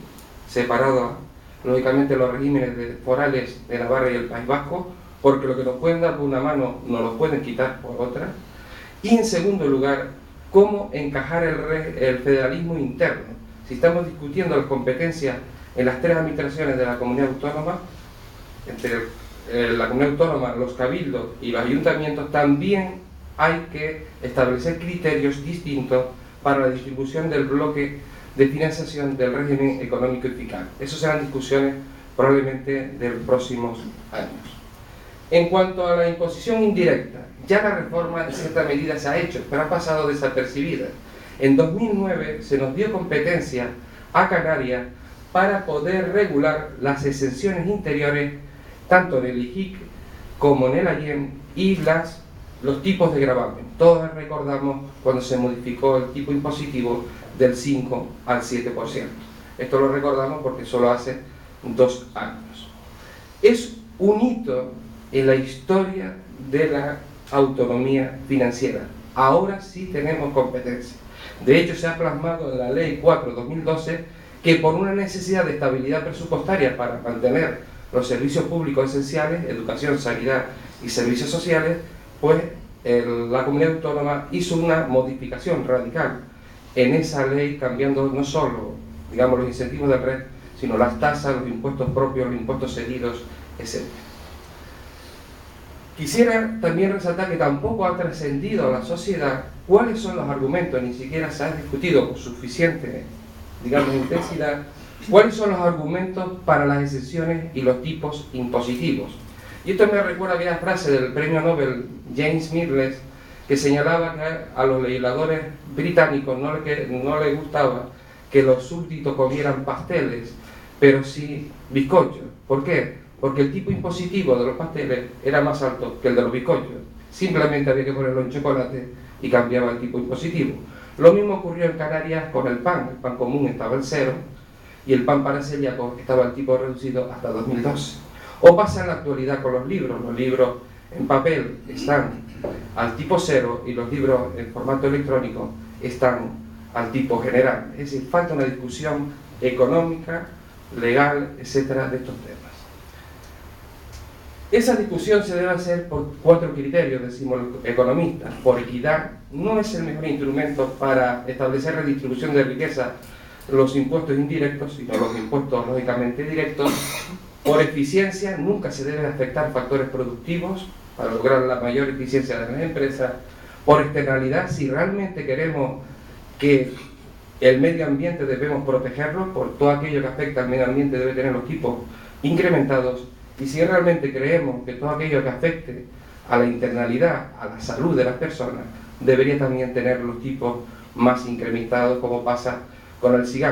[SPEAKER 7] separado lógicamente los regímenes forales de Navarra y el País Vasco, porque lo que nos pueden dar por una mano nos lo pueden quitar por otra? Y en segundo lugar, ¿cómo encajar el federalismo interno? Si estamos discutiendo las competencias en las 3 administraciones de la comunidad autónoma, entre la comunidad autónoma, los cabildos y los ayuntamientos, también hay que establecer criterios distintos para la distribución del bloque de financiación del régimen económico y fiscal. Esas serán discusiones probablemente de los próximos años. En cuanto a la imposición indirecta, ya la reforma en cierta medida se ha hecho, pero ha pasado desapercibida. En 2009 se nos dio competencia a Canarias para poder regular las exenciones interiores tanto en el IJIC como en el AYEM y los tipos de gravamen. Todos recordamos cuando se modificó el tipo impositivo del 5 al 7%. Esto lo recordamos porque solo hace 2 años. Es un hito en la historia de la autonomía financiera. Ahora sí tenemos competencia. De hecho, se ha plasmado en la Ley 4/2012 que por una necesidad de estabilidad presupuestaria para mantener los servicios públicos esenciales, educación, sanidad y servicios sociales, pues la comunidad autónoma hizo una modificación radical en esa ley, cambiando no solo, digamos, los incentivos del REF, sino las tasas, los impuestos propios, los impuestos cedidos, etc. Quisiera también resaltar que tampoco ha trascendido a la sociedad cuáles son los argumentos, ni siquiera se ha discutido con suficiente, digamos, intensidad, cuáles son los argumentos para las exenciones y los tipos impositivos. Y esto me recuerda a aquella frase del premio Nobel James Mirrlees, que señalaba que a los legisladores británicos no les gustaba que los súbditos comieran pasteles, pero sí bizcochos. ¿Por qué? Porque el tipo impositivo de los pasteles era más alto que el de los bizcochos. Simplemente había que ponerlo en chocolate y cambiaba el tipo impositivo. Lo mismo ocurrió en Canarias con el pan común estaba al 0 y el pan para celíacos estaba el tipo reducido hasta 2012. O pasa en la actualidad con los libros en papel están al tipo 0 y los libros en formato electrónico están al tipo general. Es decir, falta una discusión económica, legal, etcétera, de estos temas. Esa discusión se debe hacer por 4 criterios, decimos los economistas. Por equidad, no es el mejor instrumento para establecer redistribución de riqueza los impuestos indirectos, sino los impuestos lógicamente directos. Por eficiencia, nunca se deben afectar factores productivos para lograr la mayor eficiencia de las empresas. Por externalidad, si realmente queremos que el medio ambiente debemos protegerlo, por todo aquello que afecta al medio ambiente debe tener los tipos incrementados. Y si realmente creemos que todo aquello que afecte a la internalidad, a la salud de las personas, debería también tener los tipos más incrementados, como pasa con el cigarro.